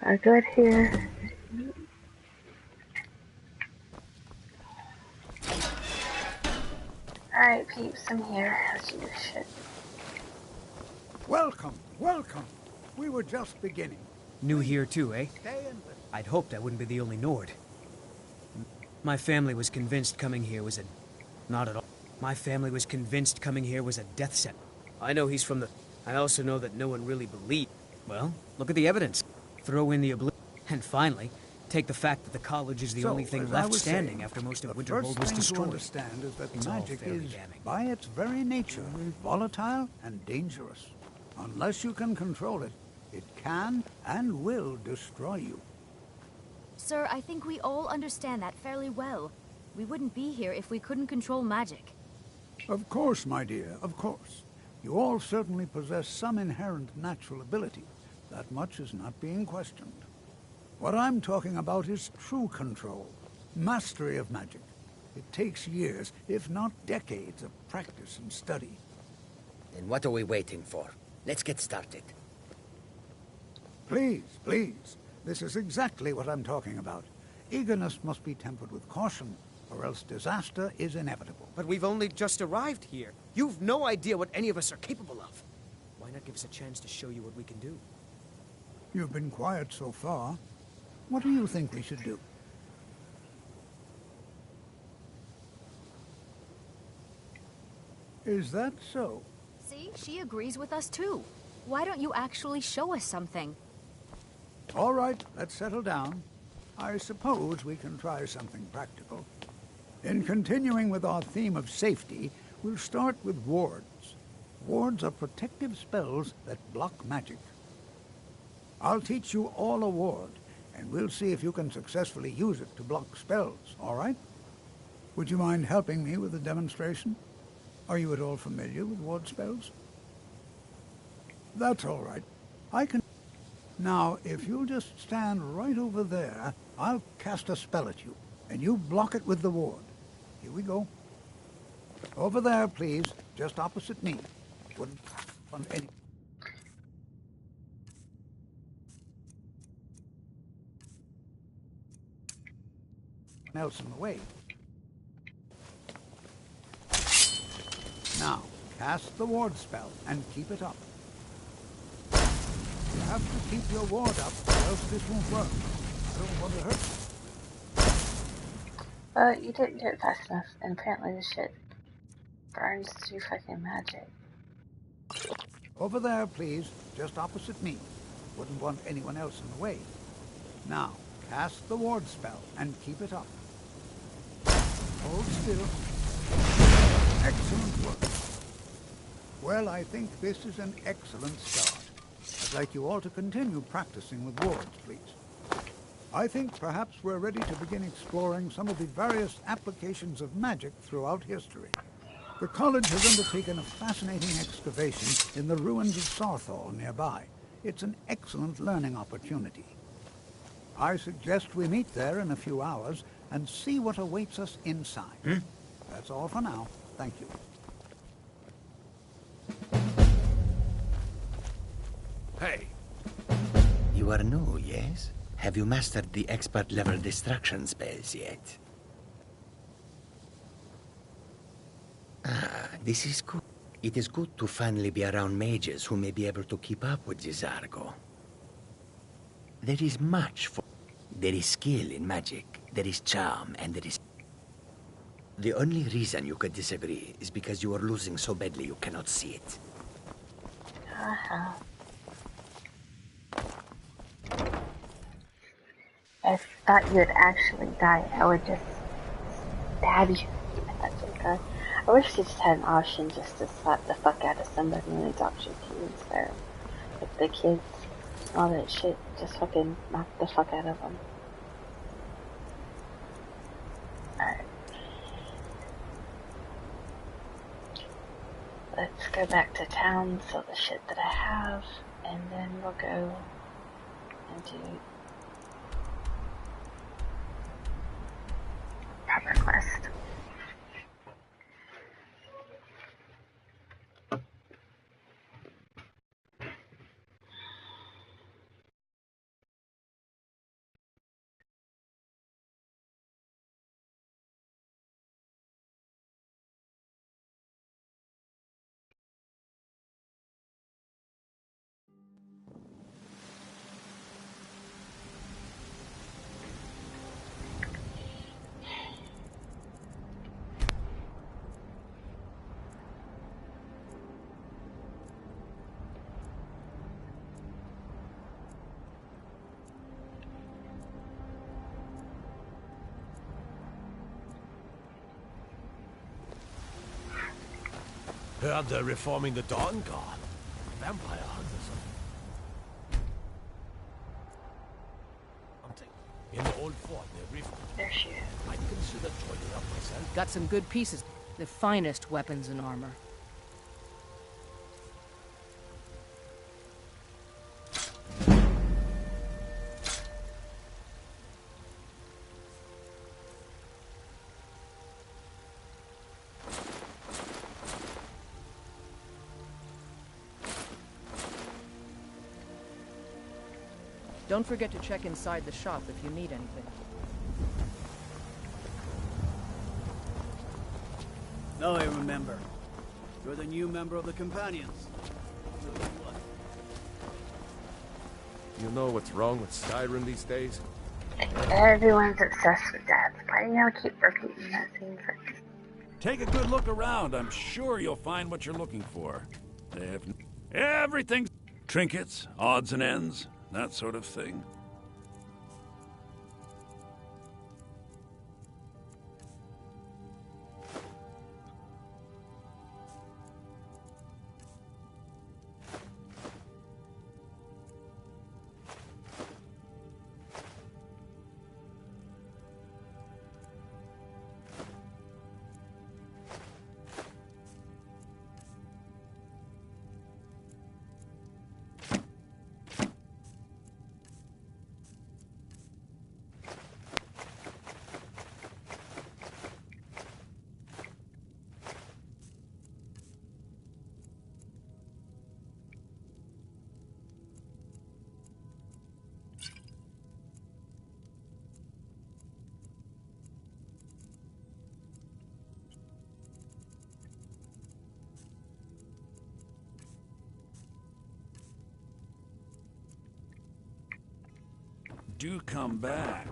I'm good here. Alright, peeps, I'm here. Let's do this shit. Welcome, welcome. We were just beginning. New here too, eh? I'd hoped I wouldn't be the only Nord. My family was convinced coming here was a... Not at all. My family was convinced coming here was a death sentence. I know he's from the... I also know that no one really believed. Well, look at the evidence. Throw in the and finally, take the fact that the college is the only thing left standing after most of Winterhold was destroyed. The first thing to understand is that magic is, by its very nature, volatile and dangerous. Unless you can control it, it can and will destroy you. Sir, I think we all understand that fairly well. We wouldn't be here if we couldn't control magic. Of course, my dear, of course. You all certainly possess some inherent natural ability. That much is not being questioned. What I'm talking about is true control, mastery of magic. It takes years, if not decades, of practice and study. Then what are we waiting for? Let's get started. Please, please. This is exactly what I'm talking about. Eagerness must be tempered with caution, or else disaster is inevitable. But we've only just arrived here. You've no idea what any of us are capable of. Why not give us a chance to show you what we can do? You've been quiet so far. What do you think we should do? Is that so? See, she agrees with us too. Why don't you actually show us something? All right, let's settle down. I suppose we can try something practical. In continuing with our theme of safety, we'll start with wards. Wards are protective spells that block magic. I'll teach you all a ward, and we'll see if you can successfully use it to block spells, all right? Would you mind helping me with the demonstration? Are you at all familiar with ward spells? That's all right. I can... Now, if you'll just stand right over there, I'll cast a spell at you, and you block it with the ward. Here we go. Over there, please, just opposite me. Wouldn't want any... else in the way. Now, cast the ward spell and keep it up. You have to keep your ward up, or else this won't work. I don't want to hurt you. You didn't do it fast enough, and apparently this shit burns through fucking magic. Over there, please, just opposite me. Wouldn't want anyone else in the way. Now, cast the ward spell and keep it up. Hold still. Excellent work. Well, I think this is an excellent start. I'd like you all to continue practicing with wards, please. I think perhaps we're ready to begin exploring some of the various applications of magic throughout history. The college has undertaken a fascinating excavation in the ruins of Sarthal nearby. It's an excellent learning opportunity. I suggest we meet there in a few hours and see what awaits us inside. That's all for now. Thank you. Hey! You are new, yes? Have you mastered the expert-level distraction spells yet? Ah, this is good. It is good to finally be around mages who may be able to keep up with this Argo. There is much for... There is skill in magic, there is charm, and there is... The only reason you could disagree is because you are losing so badly you cannot see it. I thought you would actually die. I would just stab you. That's okay. I wish they just had an option just to slap the fuck out of somebody when they talk shit to you instead of like the kids, all that shit. Just fucking knock the fuck out of them. Alright. Let's go back to town, sell the shit that I have, and then we'll go and do proper quest. Heard they're reforming the Dawn Guard. Vampire hunters. Hunting. In the old fort near Rift. There she is. I'd consider joining up myself. Got some good pieces. The finest weapons and armor. Don't forget to check inside the shop if you need anything. Now I remember. You're the new member of the Companions. You know what's wrong with Skyrim these days? Everyone's obsessed with that. Why do you keep repeating that same phrase? Take a good look around. I'm sure you'll find what you're looking for. They have everything. Trinkets, odds and ends, that sort of thing. Do come back.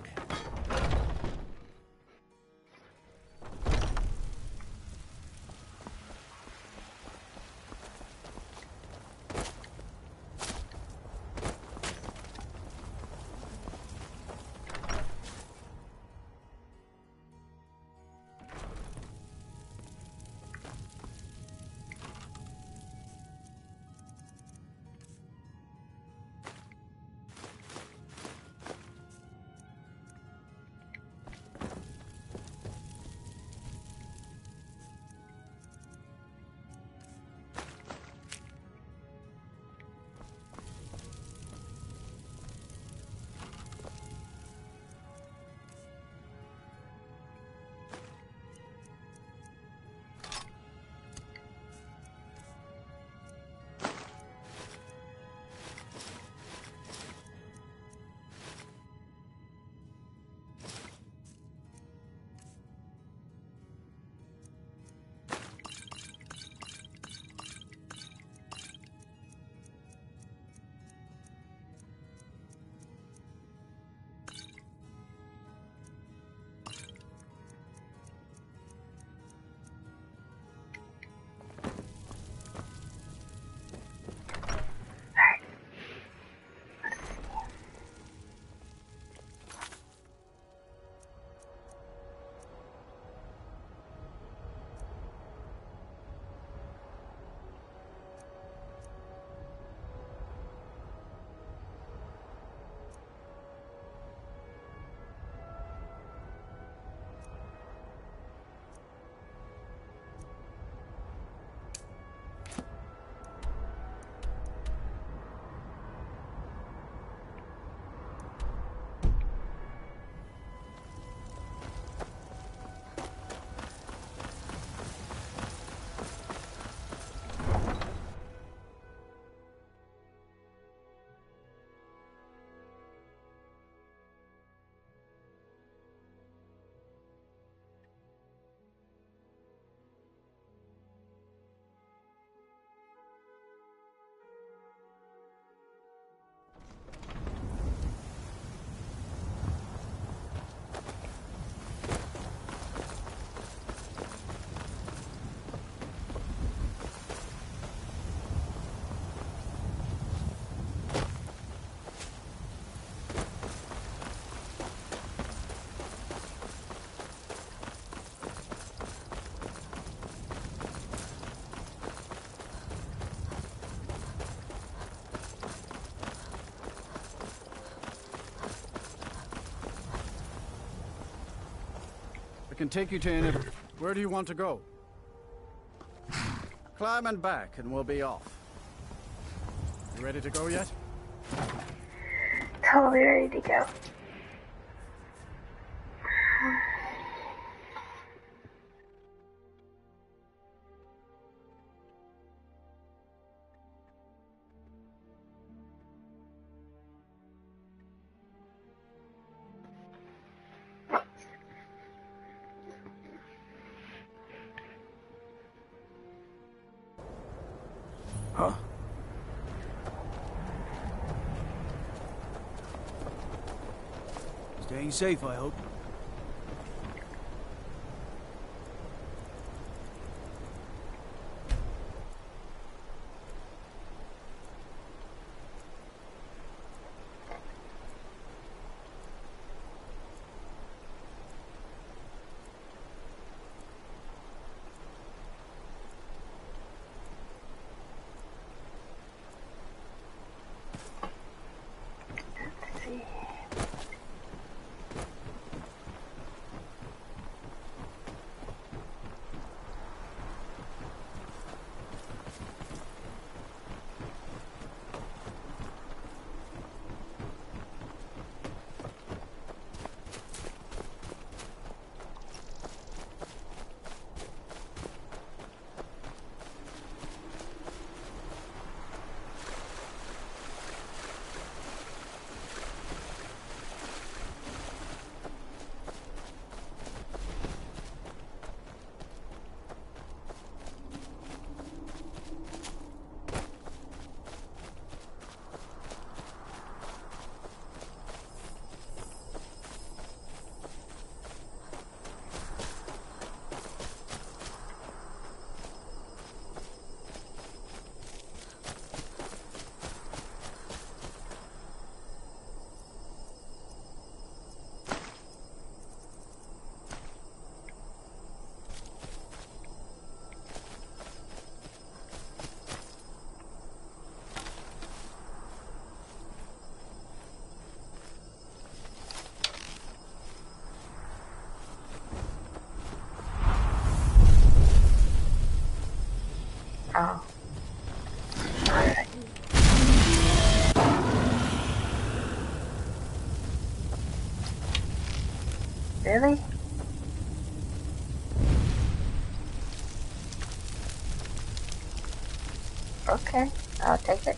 I can take you to any... Where do you want to go? Climb and back, and we'll be off. You ready to go yet? Totally ready to go. Huh? Staying safe, I hope. Oh. Really? Okay, I'll take it.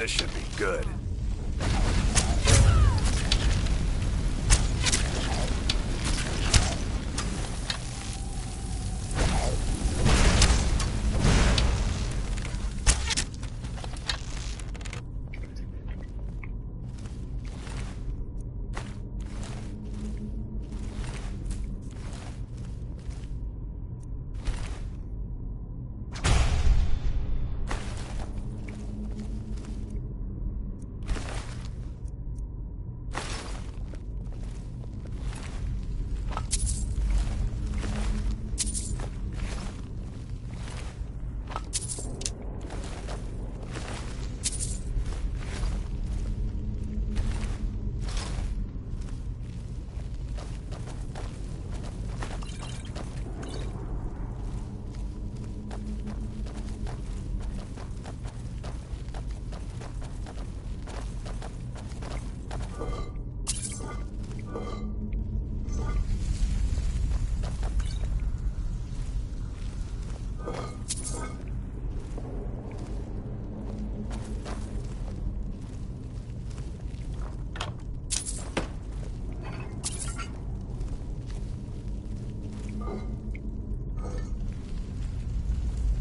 This should be good.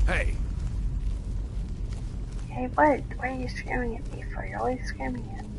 Hey. Hey, what? Why are you screaming at me for? You're always screaming at me.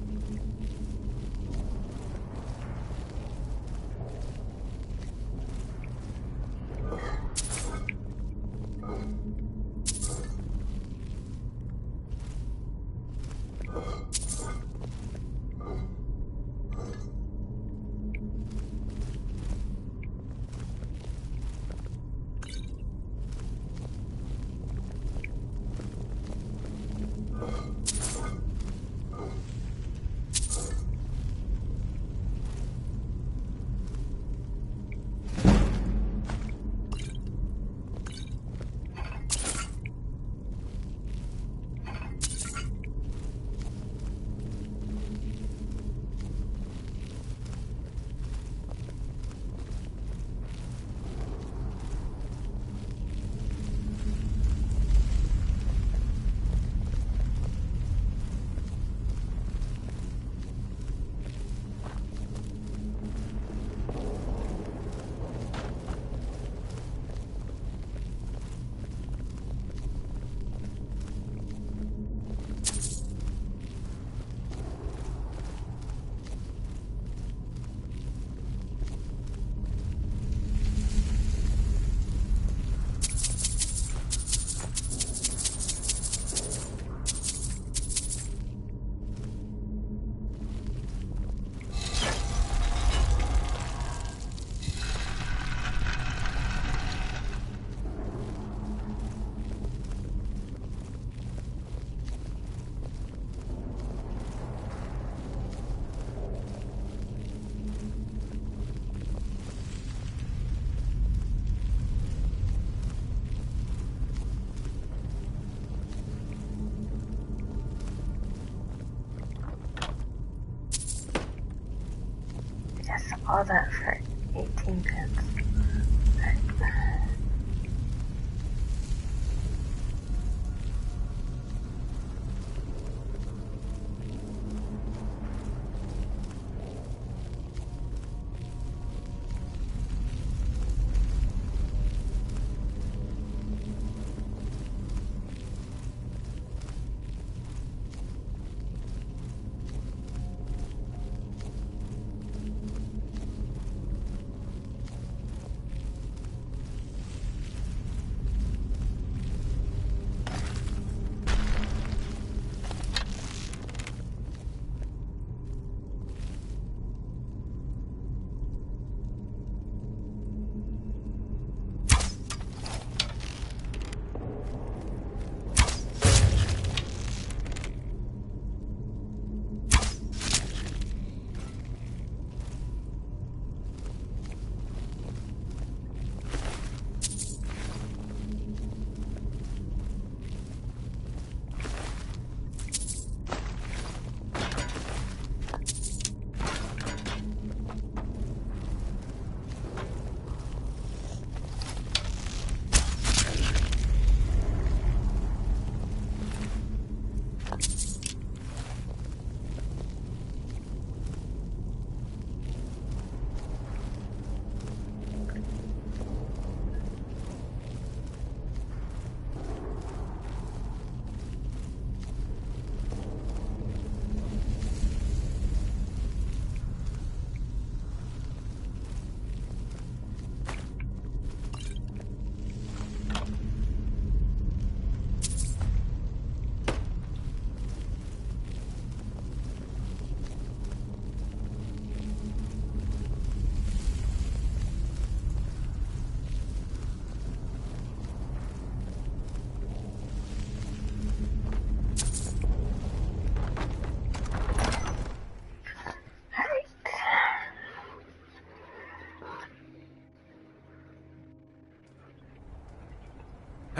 All that for 18 pence.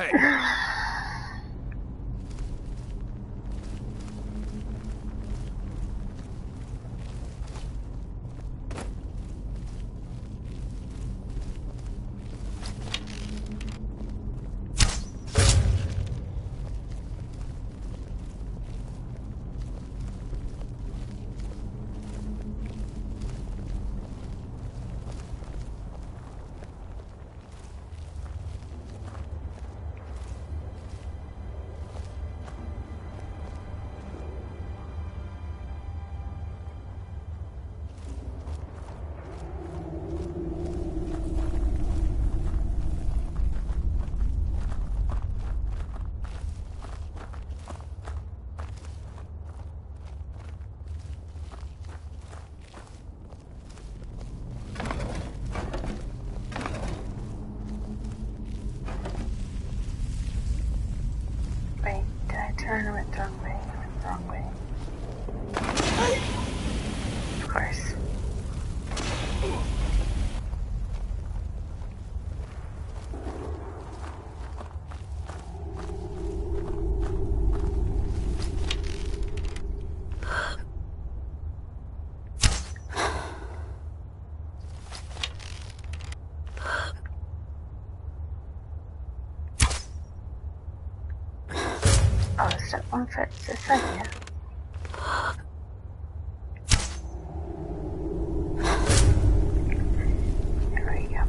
Hey! Wait, did I turn or went the wrong way? I went the wrong way. Of course. Oh, step one fits this side, yeah. There we go.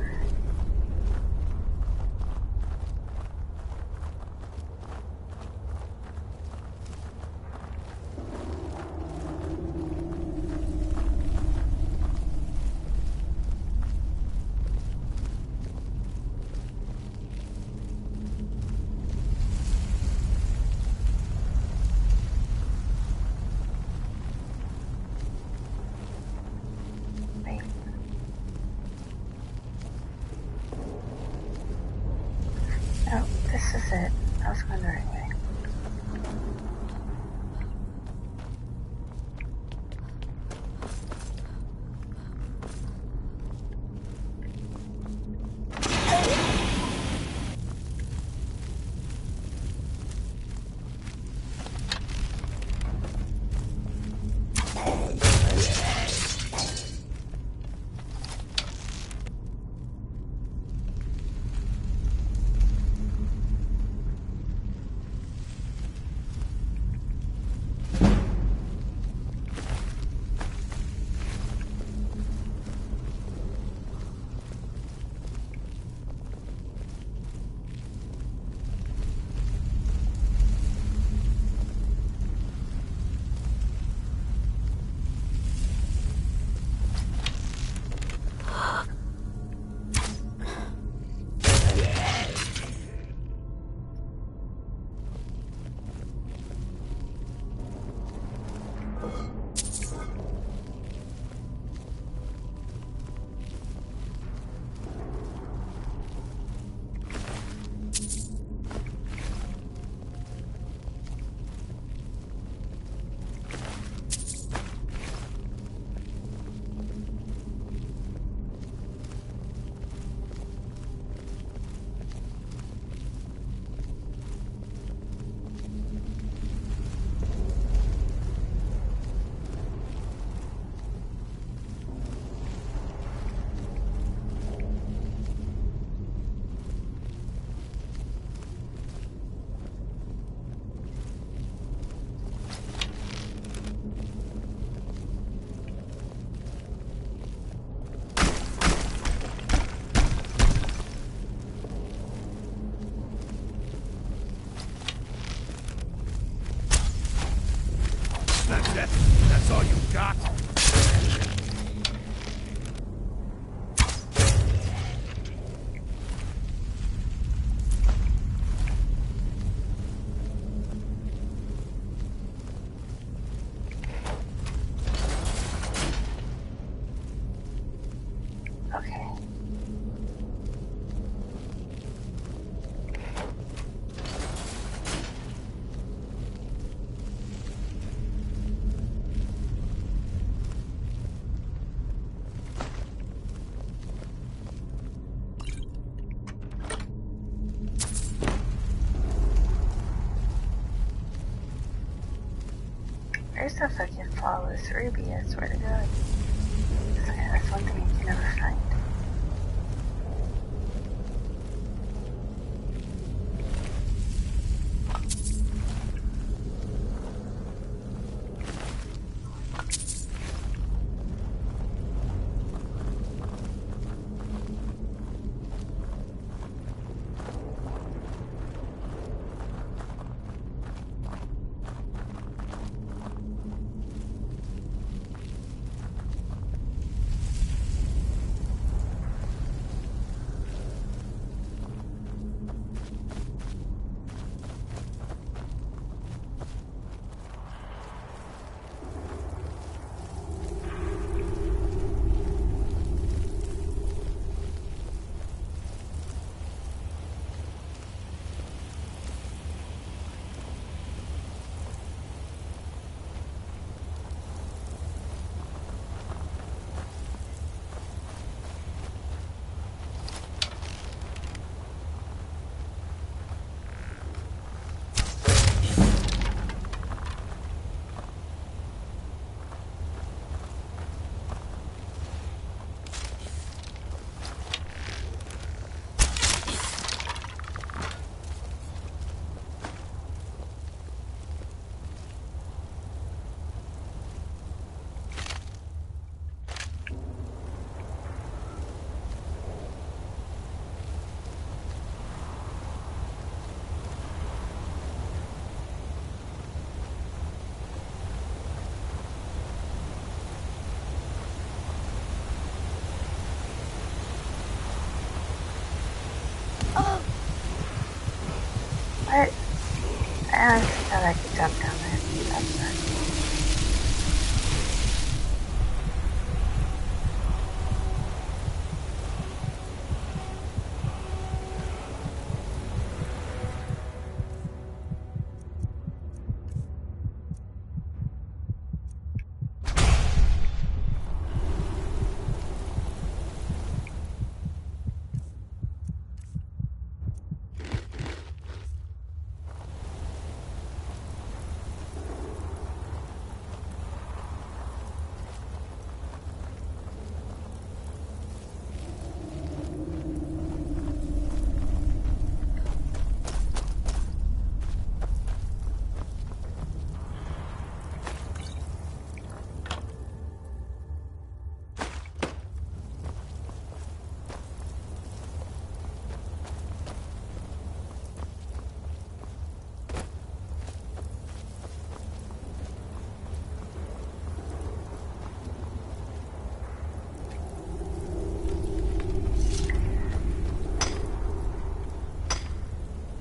Oh, this is it. I was going the right way. That's it? That's all you got? Okay. if I could follow this ruby, I swear to God. So yeah, that's one thing I can never find. What? I honestly thought I could jump down there. That's right.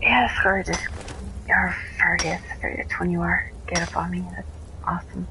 Yeah, score just your target, that's when you are. Get up on me, that's awesome.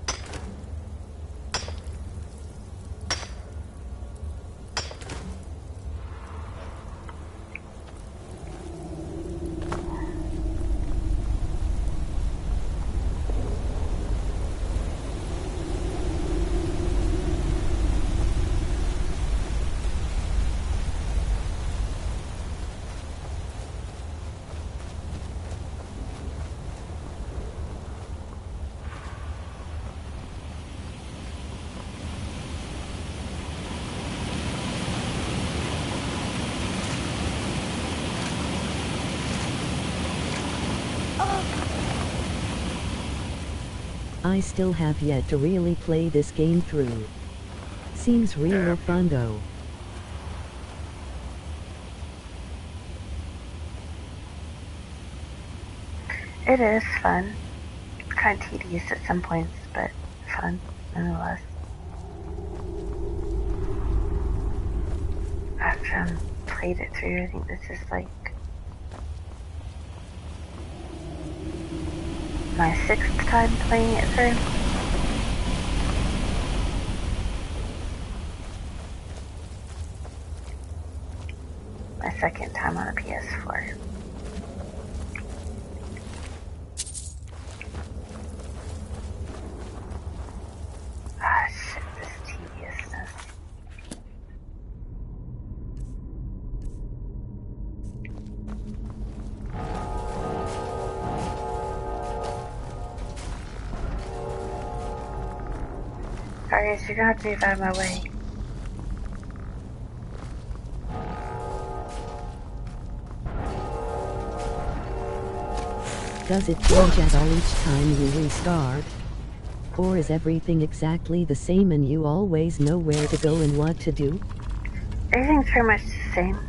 I still have yet to really play this game through. Seems real fun though. It is fun. It's kind of tedious at some points, but fun nonetheless. After I've played it through, I think this is like my 6th time playing it through. My 2nd time on a PS4. Ah, shit, this tediousness. Argus, you're gonna have to move out of my way. Does it change at all each time you restart? Or is everything exactly the same and you always know where to go and what to do? Everything's pretty much the same.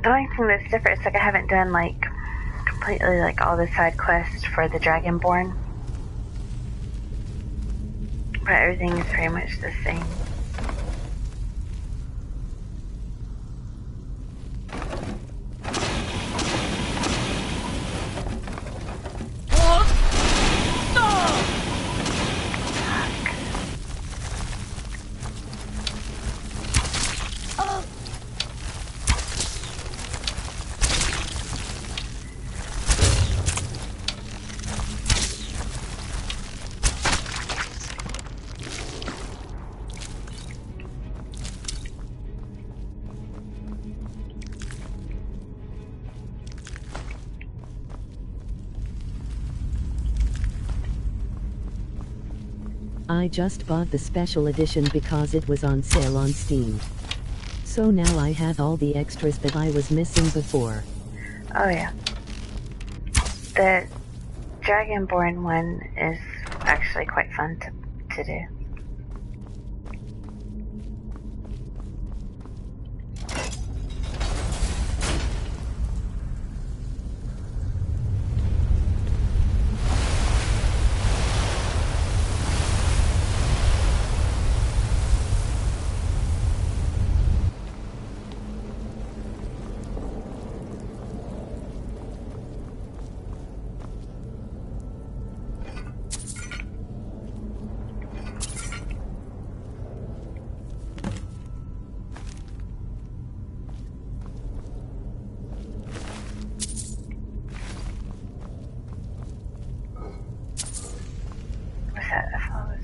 The only thing that's different is like I haven't done like completely like all the side quests for the Dragonborn. But everything is pretty much the same. I just bought the special edition because it was on sale on Steam. So now I have all the extras that I was missing before. Oh yeah. The Dragonborn one is actually quite fun to do.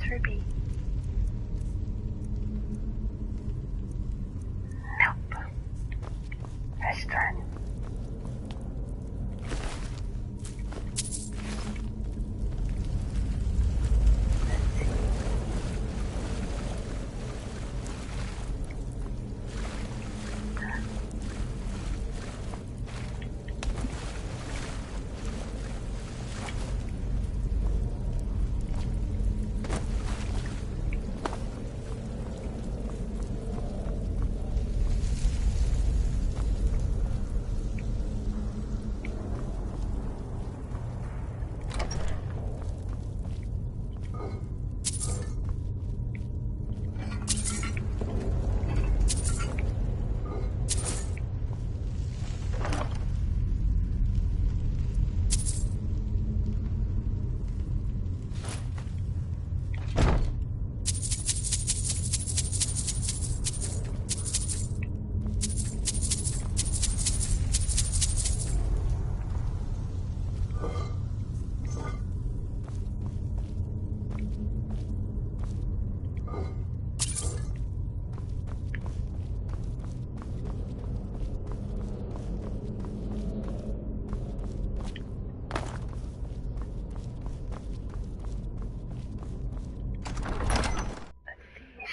Ruby. Nope. Press turn.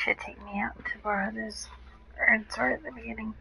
Should take me out to borrow those urns right at the beginning.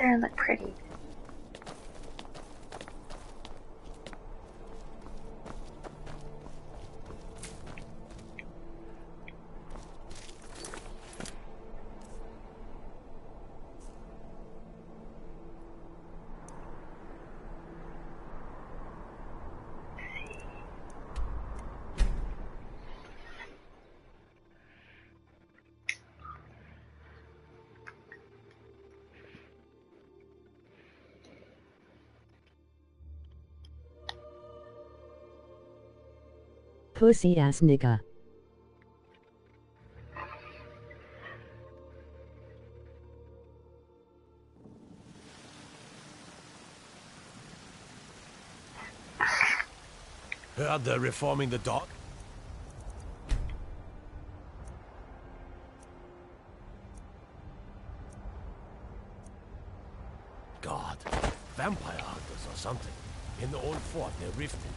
Skyrim look pretty. Pussy ass nigga. Heard they're reforming the dock? God, vampire hunters or something. In the old fort, they're rifting.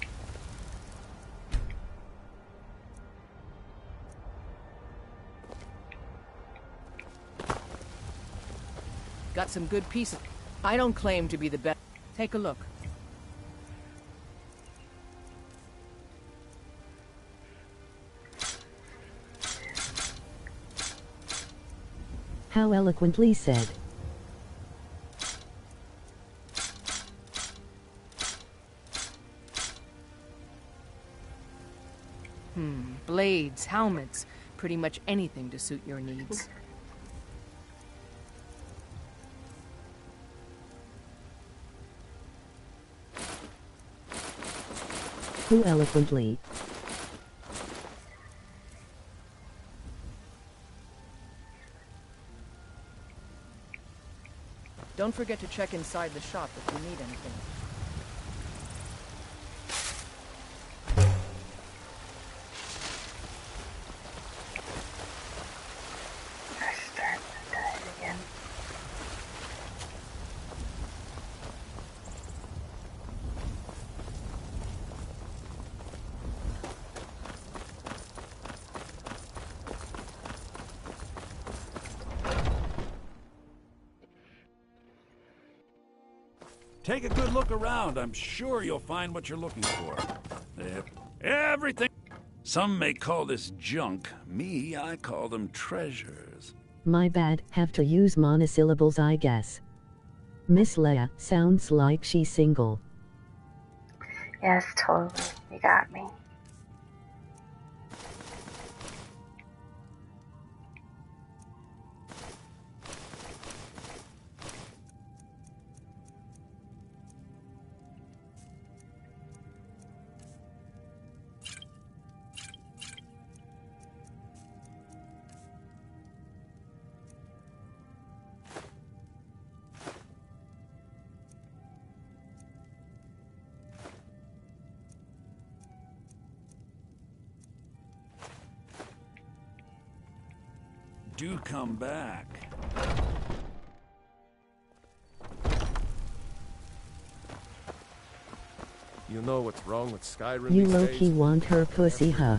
Got some good pieces. I don't claim to be the best. Take a look. How eloquently said. Blades, helmets, pretty much anything to suit your needs. Who eloquently? Don't forget to check inside the shop if you need anything. Take a good look around. I'm sure you'll find what you're looking for. Everything. Some may call this junk. Me, I call them treasures. My bad, have to use monosyllables I guess. Miss Leia sounds like she's single. Yes, totally. You got me. Do come back. You know what's wrong with Skyrim You these low-key days? want her pussy, huh?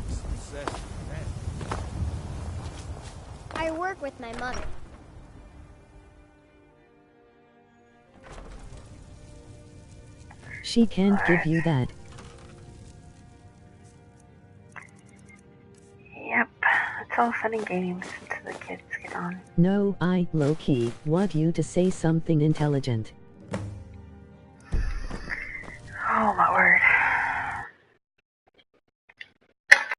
I work with my mother. She can't give you that. Yep, it's all fun and games until the kids get on. No, I, low-key, want you to say something intelligent. Oh my word.